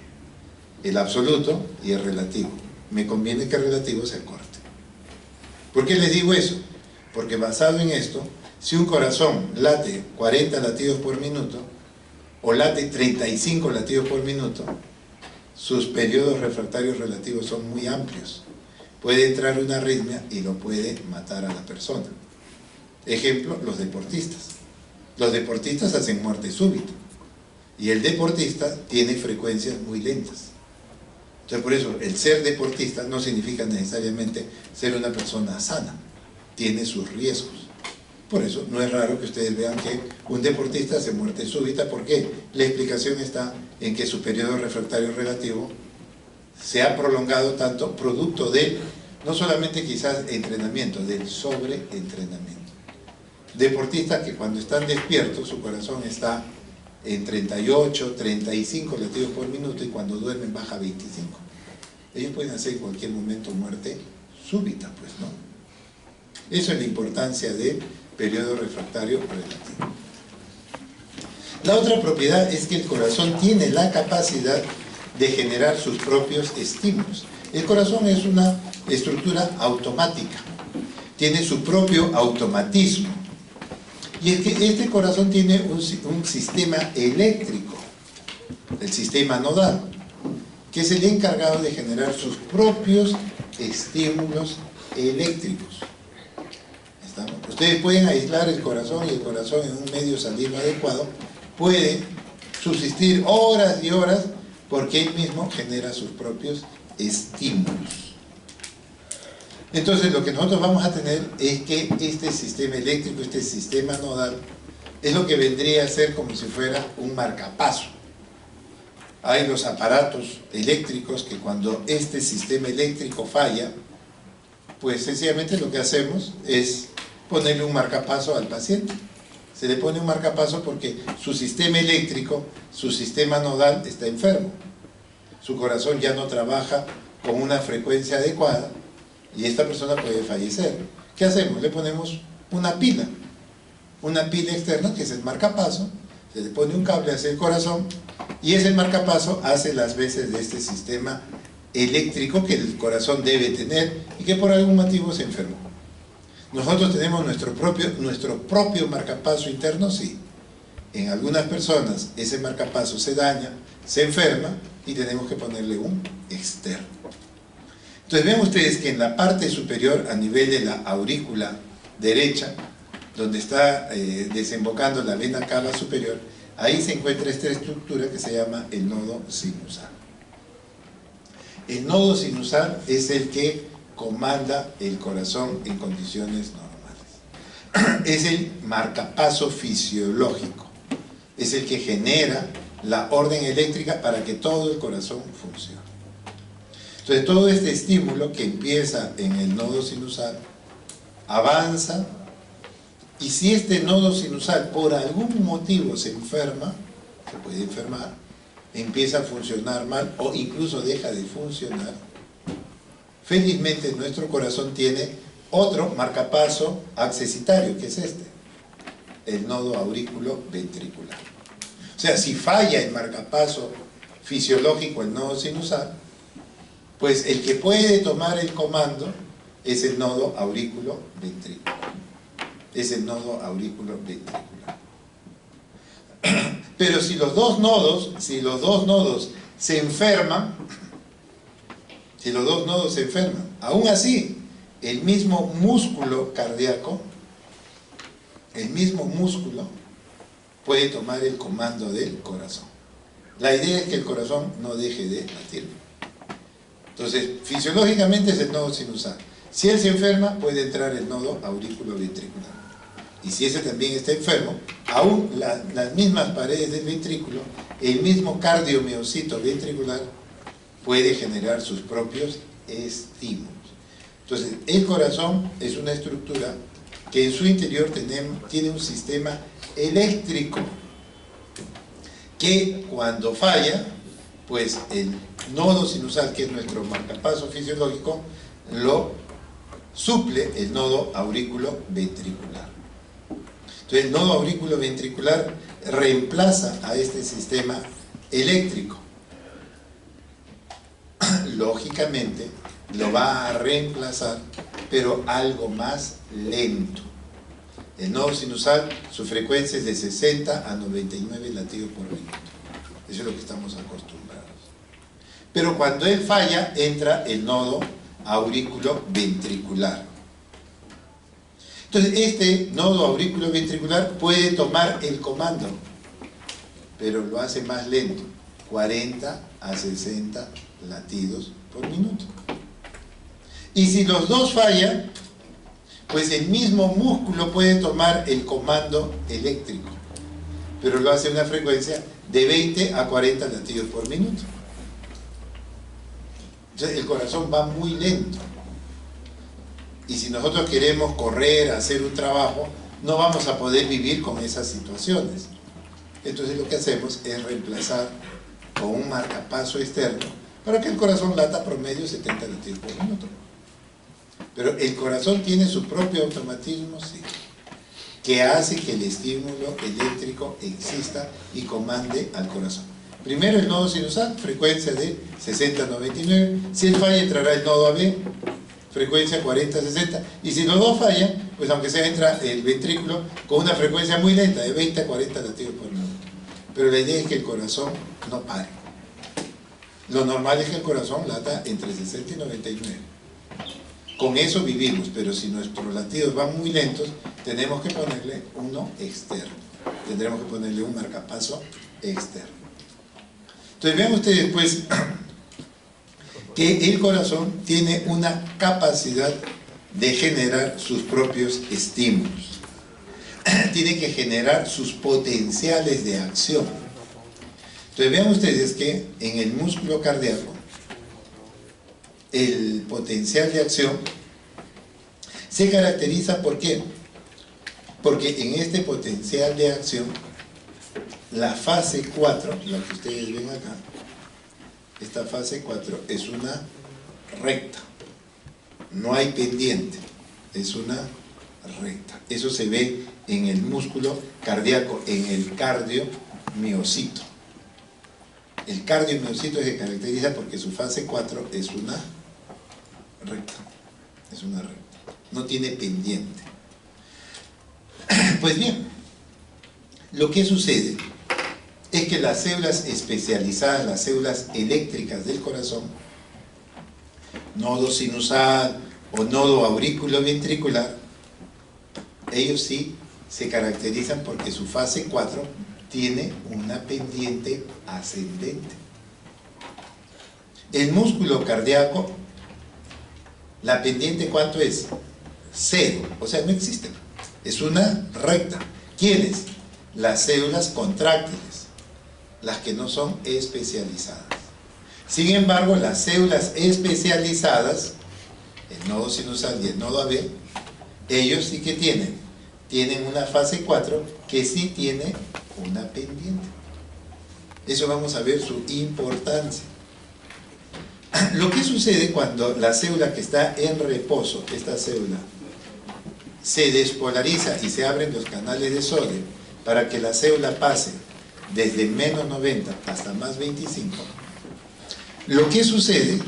el absoluto y el relativo. Me conviene que el relativo se acorte. ¿Por qué les digo eso? Porque basado en esto, si un corazón late 40 latidos por minuto o late 35 latidos por minuto, sus periodos refractarios relativos son muy amplios. Puede entrar una arritmia y lo puede matar a la persona. Ejemplo, los deportistas. Los deportistas hacen muerte súbita y el deportista tiene frecuencias muy lentas. Entonces, por eso, el ser deportista no significa necesariamente ser una persona sana. Tiene sus riesgos. Por eso, no es raro que ustedes vean que un deportista hace muerte súbita. ¿Por qué? La explicación está en que su periodo refractario relativo se ha prolongado tanto producto de, no solamente quizás entrenamiento, del sobreentrenamiento. Deportistas que cuando están despiertos, su corazón está en 38, 35 latidos por minuto y cuando duermen baja a 25. Ellos pueden hacer en cualquier momento muerte súbita, pues, ¿no? Eso es la importancia del periodo refractario relativo. La otra propiedad es que el corazón tiene la capacidad de generar sus propios estímulos. El corazón es una estructura automática, tiene su propio automatismo. Y es que este corazón tiene un sistema eléctrico, el sistema nodal, que es el encargado de generar sus propios estímulos eléctricos. ¿Estamos? Ustedes pueden aislar el corazón y el corazón en un medio salino adecuado puede subsistir horas y horas porque él mismo genera sus propios estímulos. Entonces lo que nosotros vamos a tener es que este sistema eléctrico, este sistema nodal, es lo que vendría a ser como si fuera un marcapaso. Hay los aparatos eléctricos que cuando este sistema eléctrico falla, pues sencillamente lo que hacemos es ponerle un marcapaso al paciente. Se le pone un marcapaso porque su sistema eléctrico, su sistema nodal está enfermo. Su corazón ya no trabaja con una frecuencia adecuada y esta persona puede fallecer. ¿Qué hacemos? Le ponemos una pila externa que es el marcapaso, se le pone un cable hacia el corazón y ese marcapaso hace las veces de este sistema eléctrico que el corazón debe tener y que por algún motivo se enfermó. Nosotros tenemos nuestro propio marcapaso interno, sí. En algunas personas ese marcapaso se daña, se enferma y tenemos que ponerle un externo. Entonces ven ustedes que en la parte superior, a nivel de la aurícula derecha, donde está desembocando la vena cava superior, ahí se encuentra esta estructura que se llama el nodo sinusal. El nodo sinusal es el que comanda el corazón en condiciones normales. Es el marcapaso fisiológico, es el que genera la orden eléctrica para que todo el corazón funcione. Entonces todo este estímulo que empieza en el nodo sinusal avanza, y si este nodo sinusal por algún motivo se enferma, se puede enfermar, empieza a funcionar mal o incluso deja de funcionar, felizmente nuestro corazón tiene otro marcapaso accesitario, que es este, el nodo aurículo ventricular. O sea, si falla el marcapaso fisiológico, el nodo sinusal, pues el que puede tomar el comando es el nodo aurículo ventricular. Es el nodo aurículo ventricular. Pero si los dos nodos se enferman, aún así, el mismo músculo cardíaco, el mismo músculo puede tomar el comando del corazón. La idea es que el corazón no deje de latir. Entonces, fisiológicamente es el nodo sinusal. Si él se enferma, puede entrar el nodo aurículo ventricular. Y si ese también está enfermo, aún las mismas paredes del ventrículo, el mismo cardiomiocito ventricular puede generar sus propios estímulos. Entonces, el corazón es una estructura que en su interior tiene un sistema eléctrico que cuando falla, pues el nodo sinusal, que es nuestro marcapaso fisiológico, lo suple el nodo aurículo ventricular. Entonces, el nodo aurículo ventricular reemplaza a este sistema eléctrico. Lógicamente, lo va a reemplazar, pero algo más lento. El nodo sinusal, su frecuencia es de 60 a 99 latidos por minuto. Eso es lo que estamos acostumbrados. Pero cuando él falla, entra el nodo aurículo ventricular. Entonces, este nodo aurículo ventricular puede tomar el comando, pero lo hace más lento, 40 a 60 latidos por minuto. Y si los dos fallan, pues el mismo músculo puede tomar el comando eléctrico, pero lo hace a una frecuencia de 20 a 40 latidos por minuto. Entonces el corazón va muy lento. Y si nosotros queremos correr, hacer un trabajo, no vamos a poder vivir con esas situaciones. Entonces lo que hacemos es reemplazar con un marcapaso externo para que el corazón lata promedio 70 latidos por minuto. Pero el corazón tiene su propio automatismo, sí, que hace que el estímulo eléctrico exista y comande al corazón. Primero el nodo sinusal, frecuencia de 60 a 99. Si él falla, entrará el nodo AB, frecuencia 40 a 60. Y si los dos fallan, pues aunque sea, entra el ventrículo con una frecuencia muy lenta, de 20 a 40 latidos por minuto. Pero la idea es que el corazón no pare. Lo normal es que el corazón lata entre 60 y 99. Con eso vivimos, pero si nuestros latidos van muy lentos, tenemos que ponerle uno externo. Tendremos que ponerle un marcapaso externo. Entonces vean ustedes pues que el corazón tiene una capacidad de generar sus propios estímulos. Tiene que generar sus potenciales de acción. Entonces vean ustedes que en el músculo cardíaco el potencial de acción se caracteriza ¿por qué? Porque en este potencial de acción, la fase 4, la que ustedes ven acá, esta fase 4 es una recta, no hay pendiente, es una recta. Eso se ve en el músculo cardíaco, en el cardiomiocito. El cardiomiocito se caracteriza porque su fase 4 es una recta, no tiene pendiente. Pues bien, lo que sucede es que las células especializadas, las células eléctricas del corazón, nodo sinusal o nodo auriculoventricular, ellos sí se caracterizan porque su fase 4 tiene una pendiente ascendente. El músculo cardíaco, la pendiente ¿cuánto es? 0, o sea, no existe. Es una recta. ¿Quiénes? Las células contráctiles, las que no son especializadas. Sin embargo, las células especializadas, el nodo sinusal y el nodo AB, ellos sí que tienen una fase 4 que sí tiene una pendiente. Eso vamos a ver su importancia. Lo que sucede cuando la célula que está en reposo, esta célula, se despolariza y se abren los canales de sodio para que la célula pase desde menos 90 hasta más 25, lo que sucede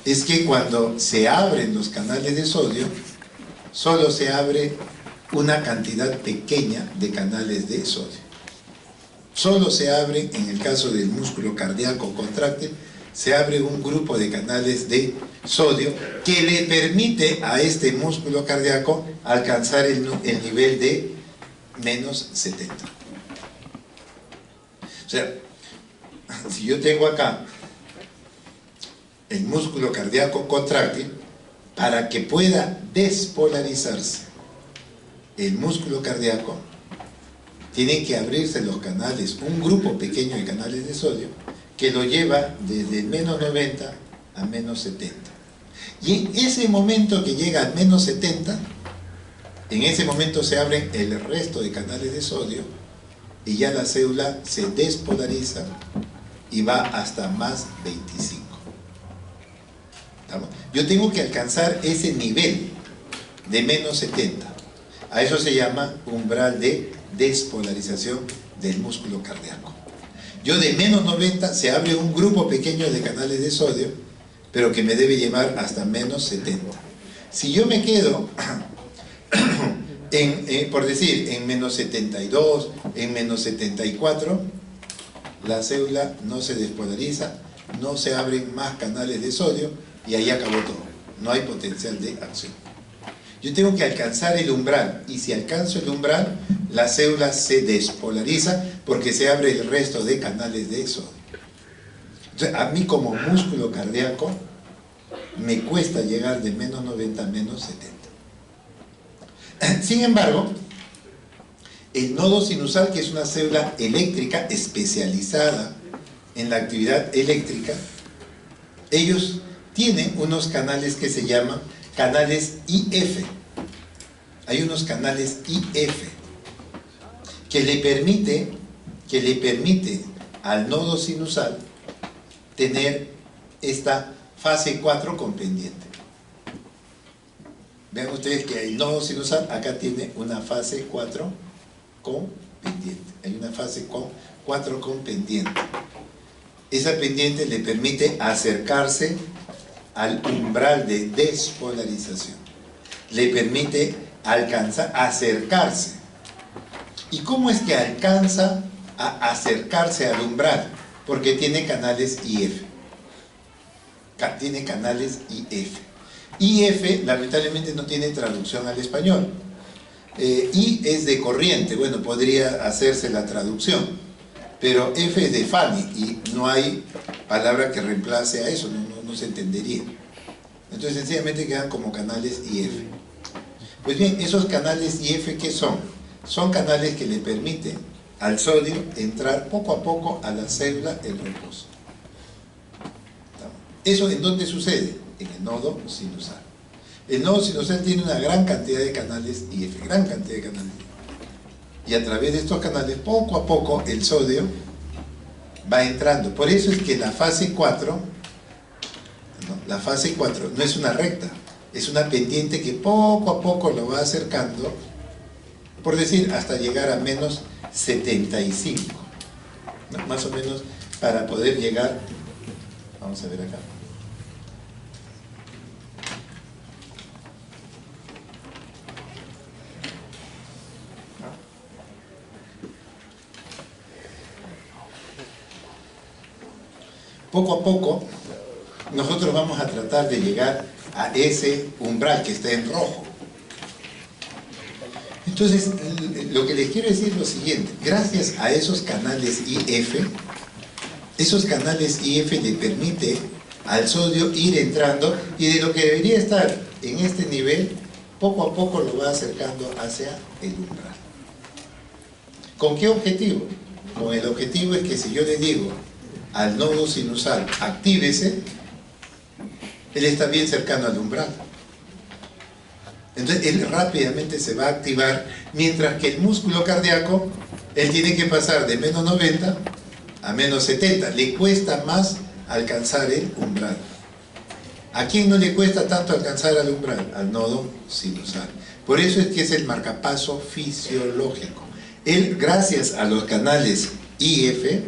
es que cuando se abren los canales de sodio, solo se abre una cantidad pequeña de canales de sodio. Solo se abre, en el caso del músculo cardíaco contráctil, se abre un grupo de canales de sodio que le permite a este músculo cardíaco alcanzar el nivel de menos 70. O sea, si yo tengo acá el músculo cardíaco contráctil, para que pueda despolarizarse el músculo cardíaco, tienen que abrirse los canales, un grupo pequeño de canales de sodio, que lo lleva desde menos 90 a menos 70. Y en ese momento que llega al menos 70, en ese momento se abren el resto de canales de sodio y ya la célula se despolariza y va hasta más 25. ¿Estamos? Yo tengo que alcanzar ese nivel de menos 70. A eso se llama umbral de despolarización del músculo cardíaco. Yo de menos 90 se abre un grupo pequeño de canales de sodio, pero que me debe llevar hasta menos 70. Si yo me quedo, por decir, en menos 72, en menos 74, la célula no se despolariza, no se abren más canales de sodio y ahí acabó todo. No hay potencial de acción. Yo tengo que alcanzar el umbral, y si alcanzo el umbral, la célula se despolariza porque se abre el resto de canales de sodio. Entonces, a mí como músculo cardíaco me cuesta llegar de menos 90 a menos 70. Sin embargo, el nodo sinusal, que es una célula eléctrica especializada en la actividad eléctrica, ellos tienen unos canales que se llaman canales IF. Hay unos canales IF que le permite al nodo sinusal tener esta fase 4 con pendiente. Vean ustedes que el nodo sinusal acá tiene una fase 4 con pendiente. Hay una fase 4 con pendiente. Esa pendiente le permite acercarse al umbral de despolarización. Le permite acercarse. ¿Y cómo es que alcanza a acercarse al umbral? Porque tiene canales IF. Tiene canales IF. IF lamentablemente no tiene traducción al español. I es de corriente, bueno, podría hacerse la traducción, pero F es de Fanny y no hay palabra que reemplace a eso, no se entendería. Entonces sencillamente quedan como canales IF. Pues bien, esos canales IF, ¿qué son? Son canales que le permiten al sodio entrar poco a poco a la célula en reposo. ¿Eso en dónde sucede? En el nodo sinusal. El nodo sinusal tiene una gran cantidad de canales IF, gran cantidad de canales. y a través de estos canales, poco a poco, el sodio va entrando. Por eso es que la fase 4, la fase 4 no es una recta, es una pendiente que poco a poco lo va acercando, por decir, hasta llegar a menos 75, ¿no? Más o menos, para poder llegar, vamos a ver acá, poco a poco nosotros vamos a tratar de llegar a ese umbral que está en rojo. Entonces, lo que les quiero decir es lo siguiente: gracias a esos canales IF, esos canales IF le permite al sodio ir entrando, y de lo que debería estar en este nivel, poco a poco lo va acercando hacia el umbral. ¿Con qué objetivo? Con el objetivo es que si yo le digo al nodo sinusal, actívese, él está bien cercano al umbral. Entonces él rápidamente se va a activar, mientras que el músculo cardíaco, él tiene que pasar de menos 90 a menos 70. Le cuesta más alcanzar el umbral. ¿A quién no le cuesta tanto alcanzar al umbral? Al nodo sinusal. Por eso es que es el marcapaso fisiológico. Él, gracias a los canales IF,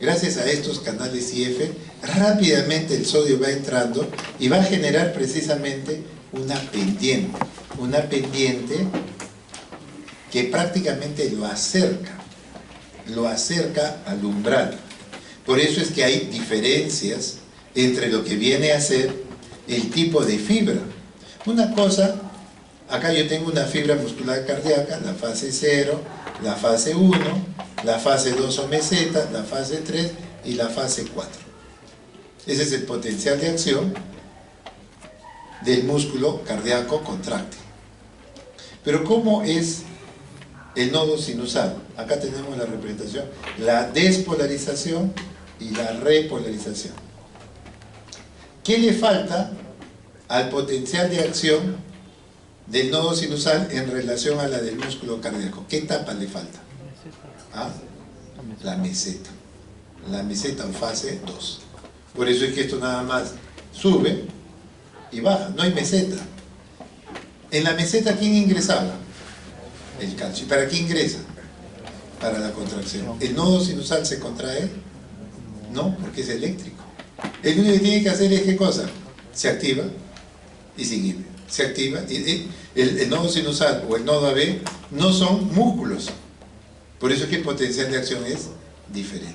gracias a estos canales IF, rápidamente el sodio va entrando y va a generar precisamente una pendiente que prácticamente lo acerca al umbral. Por eso es que hay diferencias entre lo que viene a ser el tipo de fibra. Una cosa, acá yo tengo una fibra muscular cardíaca, la fase 0, la fase 1, la fase 2 o meseta, la fase 3 y la fase 4. Ese es el potencial de acción del músculo cardíaco contráctil. Pero ¿cómo es el nodo sinusal? Acá tenemos la representación, la despolarización y la repolarización. ¿Qué le falta al potencial de acción del nodo sinusal en relación a la del músculo cardíaco? ¿Qué etapa le falta? ¿Ah? La meseta. La meseta o fase 2. Por eso es que esto nada más sube y baja, no hay meseta. En la meseta, ¿quién ingresaba? El calcio. ¿Y para qué ingresa? Para la contracción. ¿El nodo sinusal se contrae? No, porque es eléctrico. El único que tiene que hacer es ¿qué cosa? Se activa y sigue. Se activa. El nodo sinusal o el nodo AB no son músculos. Por eso es que el potencial de acción es diferente.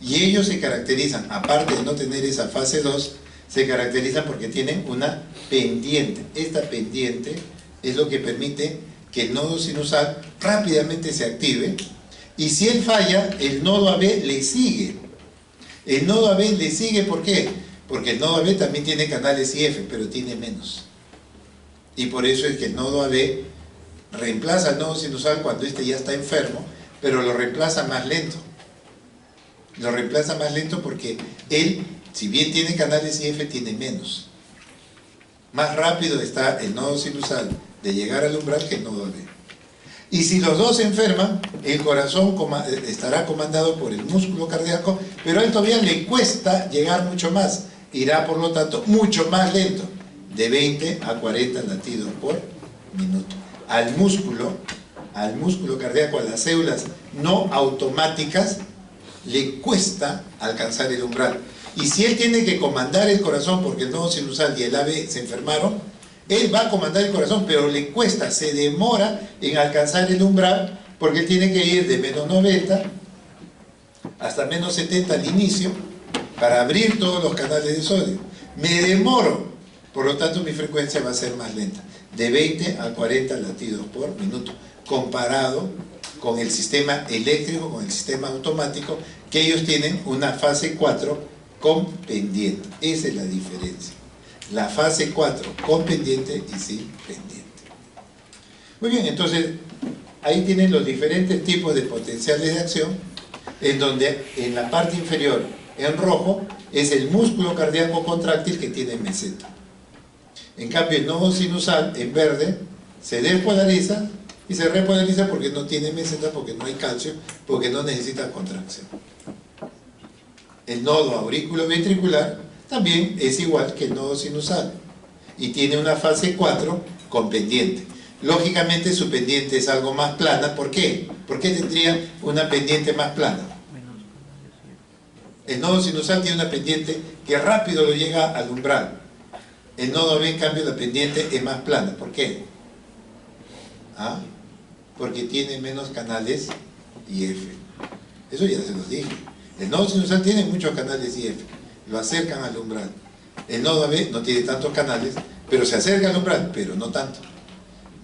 Y ellos se caracterizan, aparte de no tener esa fase 2, se caracterizan porque tienen una pendiente. Esta pendiente es lo que permite que el nodo sinusal rápidamente se active, y si él falla, el nodo AB le sigue. El nodo AB le sigue, ¿por qué? Porque el nodo AB también tiene canales IF, pero tiene menos. Y por eso es que el nodo AB reemplaza al nodo sinusal cuando este ya está enfermo, pero lo reemplaza más lento. Lo reemplaza más lento porque él, si bien tiene canales IF, tiene menos. Más rápido está el nodo sinusal de llegar al umbral que el nodo AB. Y si los dos se enferman, el corazón estará comandado por el músculo cardíaco, pero a él todavía le cuesta llegar mucho más. Irá, por lo tanto, mucho más lento, de 20 a 40 latidos por minuto. Al músculo cardíaco, a las células no automáticas, le cuesta alcanzar el umbral. Y si él tiene que comandar el corazón porque el nodo sinusal y el AB se enfermaron, él va a comandar el corazón, pero le cuesta, se demora en alcanzar el umbral, porque él tiene que ir de menos 90 hasta menos 70 al inicio para abrir todos los canales de sodio. Me demoro, por lo tanto mi frecuencia va a ser más lenta, de 20 a 40 latidos por minuto, comparado con el sistema eléctrico, con el sistema automático, que ellos tienen una fase 4 con pendiente. Esa es la diferencia. La fase 4 con pendiente y sin pendiente. Muy bien, entonces ahí tienen los diferentes tipos de potenciales de acción, en donde en la parte inferior, en rojo, es el músculo cardíaco contráctil que tiene meseta. En cambio, el nodo sinusal en verde se despolariza y se repolariza porque no tiene meseta, porque no hay calcio, porque no necesita contracción. El nodo auriculoventricular también es igual que el nodo sinusal y tiene una fase 4 con pendiente. Lógicamente su pendiente es algo más plana. ¿Por qué? ¿Por qué tendría una pendiente más plana? El nodo sinusal tiene una pendiente que rápido lo llega al umbral. El nodo B, en cambio, la pendiente es más plana. ¿Por qué? ¿Ah? Porque tiene menos canales IF. Eso ya se los dije. El nodo sinusal tiene muchos canales IF. Lo acercan al umbral. El nodo B no tiene tantos canales, pero se acerca al umbral, pero no tanto.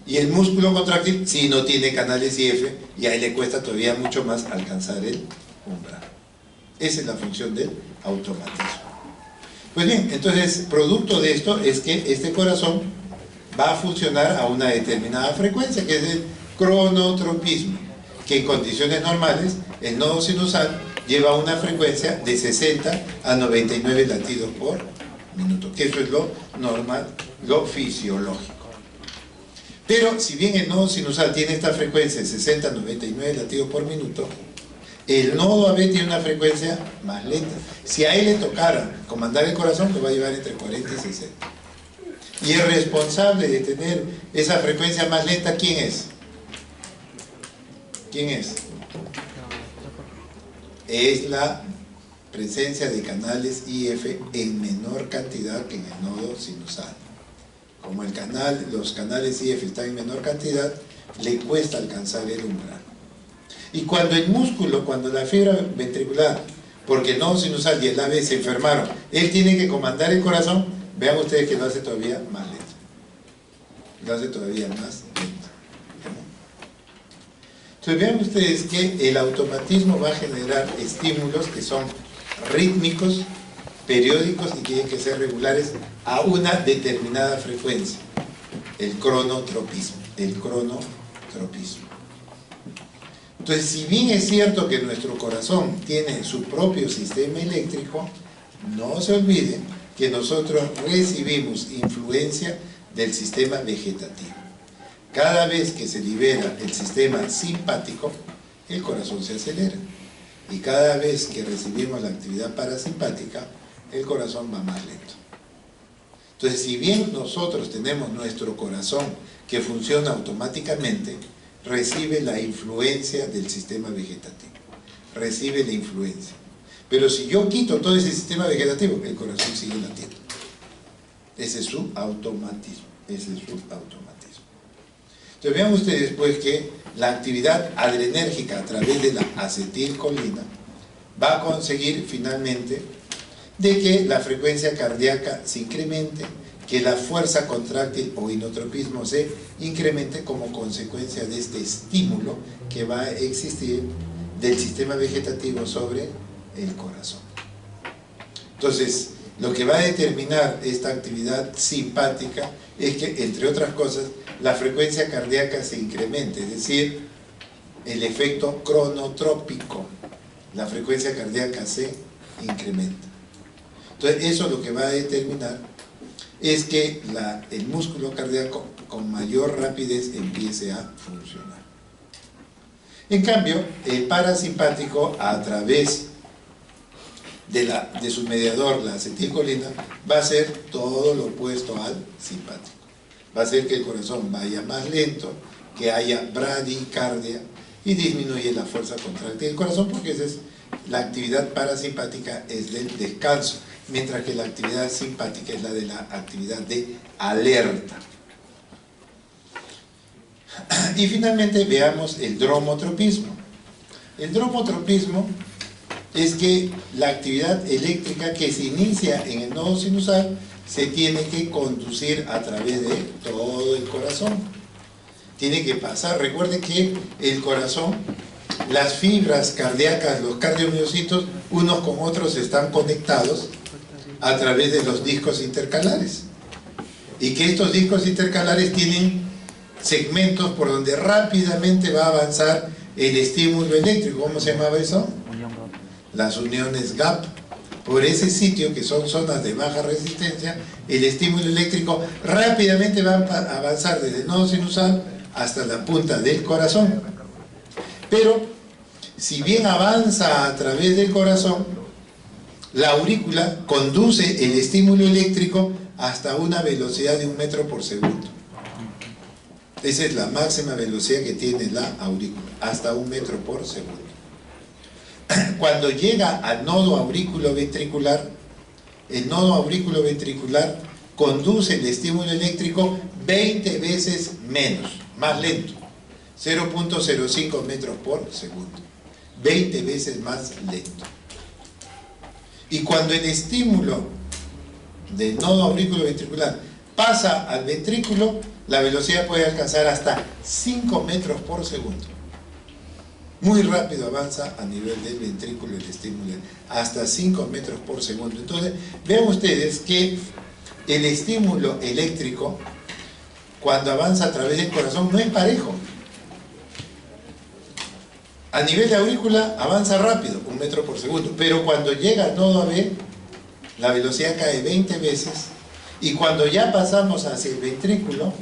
Y el músculo contráctil sí no tiene canales IF y ahí le cuesta todavía mucho más alcanzar el umbral. Esa es la función del automatismo. Pues bien, entonces, producto de esto es que este corazón va a funcionar a una determinada frecuencia, que es el cronotropismo, que en condiciones normales el nodo sinusal lleva una frecuencia de 60 a 99 latidos por minuto, que eso es lo normal, lo fisiológico. Pero si bien el nodo sinusal tiene esta frecuencia de 60 a 99 latidos por minuto, el nodo AB tiene una frecuencia más lenta. Si a él le tocara comandar el corazón, lo va a llevar entre 40 y 60. Y el responsable de tener esa frecuencia más lenta, ¿quién es? ¿Quién es? Es la presencia de canales IF en menor cantidad que en el nodo sinusal. Como los canales IF están en menor cantidad, le cuesta alcanzar el umbral. Y cuando el músculo, cuando la fibra ventricular, porque el nodo sinusal y el AB se enfermaron, él tiene que comandar el corazón, vean ustedes que lo hace todavía más lento. Lo hace todavía más lento. Entonces vean ustedes que el automatismo va a generar estímulos que son rítmicos, periódicos y tienen que ser regulares a una determinada frecuencia. El cronotropismo. Entonces, si bien es cierto que nuestro corazón tiene su propio sistema eléctrico, no se olvide que nosotros recibimos influencia del sistema vegetativo. Cada vez que se libera el sistema simpático, el corazón se acelera. Y cada vez que recibimos la actividad parasimpática, el corazón va más lento. Entonces, si bien nosotros tenemos nuestro corazón que funciona automáticamente, recibe la influencia del sistema vegetativo. Recibe la influencia. Pero si yo quito todo ese sistema vegetativo, el corazón sigue latiendo. Ese es su automatismo. Entonces vean ustedes pues que la actividad adrenérgica a través de la acetilcolina va a conseguir finalmente de que la frecuencia cardíaca se incremente, que la fuerza contráctil o inotropismo se incremente como consecuencia de este estímulo que va a existir del sistema vegetativo sobre el corazón. Entonces, lo que va a determinar esta actividad simpática es que, entre otras cosas, la frecuencia cardíaca se incremente, es decir, el efecto cronotrópico, la frecuencia cardíaca se incrementa. Entonces, eso lo que va a determinar es que el músculo cardíaco con mayor rapidez empiece a funcionar. En cambio, el parasimpático, a través de su mediador, la acetilcolina, va a hacer todo lo opuesto al simpático. Va a hacer que el corazón vaya más lento, que haya bradicardia y disminuye la fuerza contráctil del corazón, porque esa es la actividad parasimpática, es del descanso, mientras que la actividad simpática es la de la actividad de alerta. Y finalmente veamos el dromotropismo. El dromotropismo es que la actividad eléctrica que se inicia en el nodo sinusal se tiene que conducir a través de todo el corazón. Tiene que pasar, recuerden que el corazón, las fibras cardíacas, los cardiomiocitos, unos con otros están conectados a través de los discos intercalares. Y que estos discos intercalares tienen segmentos por donde rápidamente va a avanzar el estímulo eléctrico. ¿Cómo se llamaba eso? Las uniones gap. por ese sitio, que son zonas de baja resistencia, el estímulo eléctrico rápidamente va a avanzar desde el nodo sinusal hasta la punta del corazón. Pero, si bien avanza a través del corazón, la aurícula conduce el estímulo eléctrico hasta una velocidad de 1 metro por segundo. Esa es la máxima velocidad que tiene la aurícula, hasta 1 metro por segundo. Cuando llega al nodo aurículo-ventricular, el nodo aurículo-ventricular conduce el estímulo eléctrico 20 veces menos, más lento, 0.05 metros por segundo, 20 veces más lento. Y cuando el estímulo del nodo aurículo-ventricular pasa al ventrículo, la velocidad puede alcanzar hasta 5 metros por segundo. Muy rápido avanza a nivel del ventrículo el estímulo, hasta 5 metros por segundo. Entonces, vean ustedes que el estímulo eléctrico, cuando avanza a través del corazón, no es parejo. A nivel de aurícula avanza rápido, 1 metro por segundo, pero cuando llega al nodo AB, la velocidad cae 20 veces, y cuando ya pasamos hacia el ventrículo,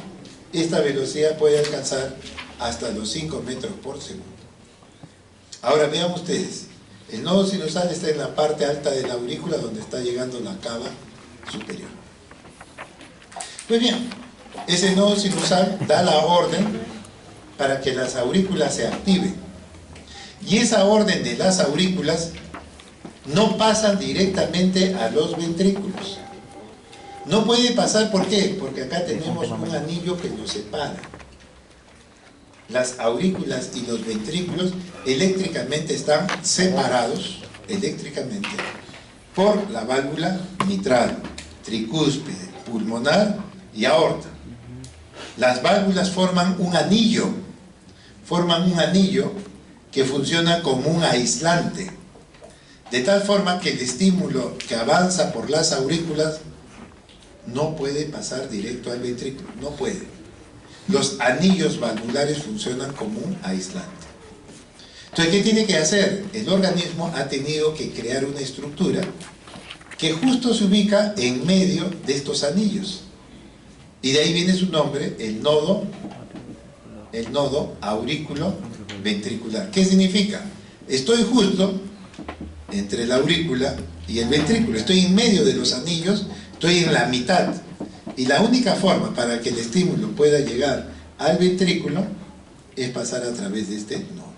esta velocidad puede alcanzar hasta los 5 metros por segundo. Ahora vean ustedes, el nodo sinusal está en la parte alta de la aurícula, donde está llegando la cava superior. Pues bien, ese nodo sinusal da la orden para que las aurículas se activen. Y esa orden de las aurículas no pasa directamente a los ventrículos. No puede pasar, ¿por qué? Porque acá tenemos un anillo que los separa. Las aurículas y los ventrículos eléctricamente están separados, eléctricamente, por la válvula mitral, tricúspide, pulmonar y aorta. Las válvulas forman un anillo que funciona como un aislante, de tal forma que el estímulo que avanza por las aurículas no puede pasar directo al ventrículo, no puede. Los anillos valvulares funcionan como un aislante. Entonces, ¿qué tiene que hacer? El organismo ha tenido que crear una estructura que justo se ubica en medio de estos anillos. Y de ahí viene su nombre, el nodo aurículo-ventricular. ¿Qué significa? Estoy justo entre la aurícula y el ventrículo, estoy en medio de los anillos, estoy en la mitad. Y la única forma para que el estímulo pueda llegar al ventrículo es pasar a través de este nodo.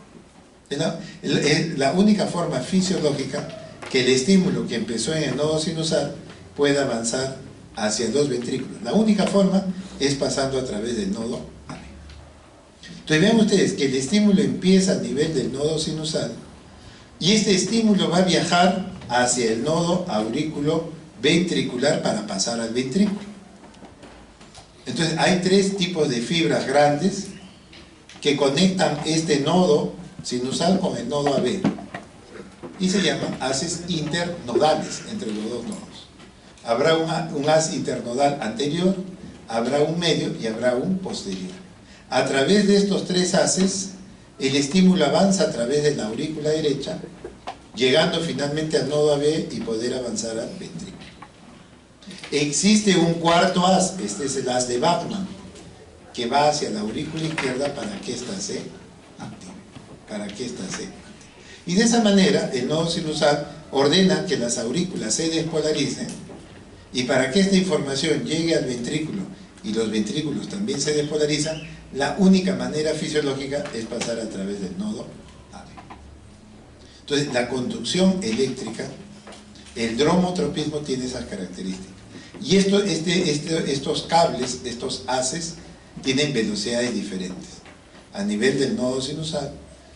Es la única forma fisiológica que el estímulo que empezó en el nodo sinusal pueda avanzar hacia los ventrículos. La única forma es pasando a través del nodo AB. Entonces vean ustedes que el estímulo empieza a nivel del nodo sinusal y este estímulo va a viajar hacia el nodo aurículo ventricular para pasar al ventrículo. Entonces hay 3 tipos de fibras grandes que conectan este nodo sinusal con el nodo AB y se llaman haces internodales entre los dos nodos. Habrá un haz internodal anterior, habrá un medio y habrá un posterior. A través de estos 3 haces, el estímulo avanza a través de la aurícula derecha, llegando finalmente al nodo AB y poder avanzar al ventrículo. Existe un cuarto haz, este es el haz de Bachmann, que va hacia la aurícula izquierda para que ésta se active. Y de esa manera, el nodo sinusal ordena que las aurículas se despolaricen, y para que esta información llegue al ventrículo y los ventrículos también se despolarizan, la única manera fisiológica es pasar a través del nodo AB. Entonces, la conducción eléctrica, el dromotropismo tiene esas características. Y estos cables, estos haces, tienen velocidades diferentes. A nivel del nodo sinusal,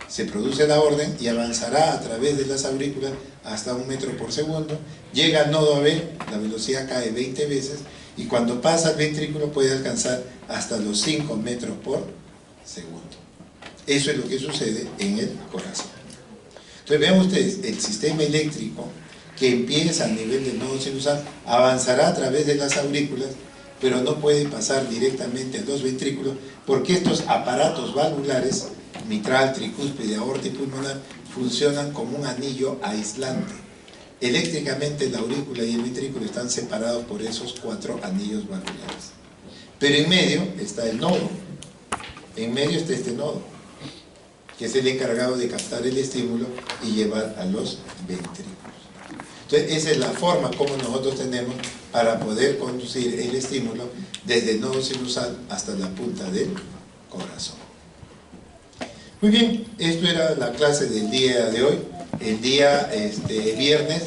se produce la orden y avanzará a través de las aurículas hasta 1 metro por segundo, llega al nodo AB, la velocidad cae 20 veces, y cuando pasa al ventrículo puede alcanzar hasta los 5 metros por segundo. Eso es lo que sucede en el corazón. Entonces vean ustedes, el sistema eléctrico que empieza a nivel del nodo sinusal avanzará a través de las aurículas, pero no puede pasar directamente a los ventrículos porque estos aparatos valvulares, mitral, tricúspide, aorta y pulmonar, funcionan como un anillo aislante. Eléctricamente la aurícula y el ventrículo están separados por esos 4 anillos valvulares. Pero en medio está el nodo. En medio está este nodo, que es el encargado de captar el estímulo y llevar a los ventrículos. Entonces, esa es la forma como nosotros tenemos para poder conducir el estímulo desde el nodo sinusal hasta la punta del corazón. Muy bien, esto era la clase del día de hoy. El día viernes,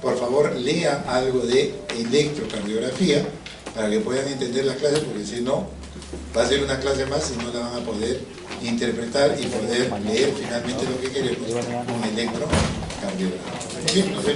por favor, lea algo de electrocardiografía para que puedan entender la clase, porque si no, va a ser una clase más y no la van a poder interpretar y poder leer finalmente lo que queremos con electrocardiografía. Muy bien, nos vemos.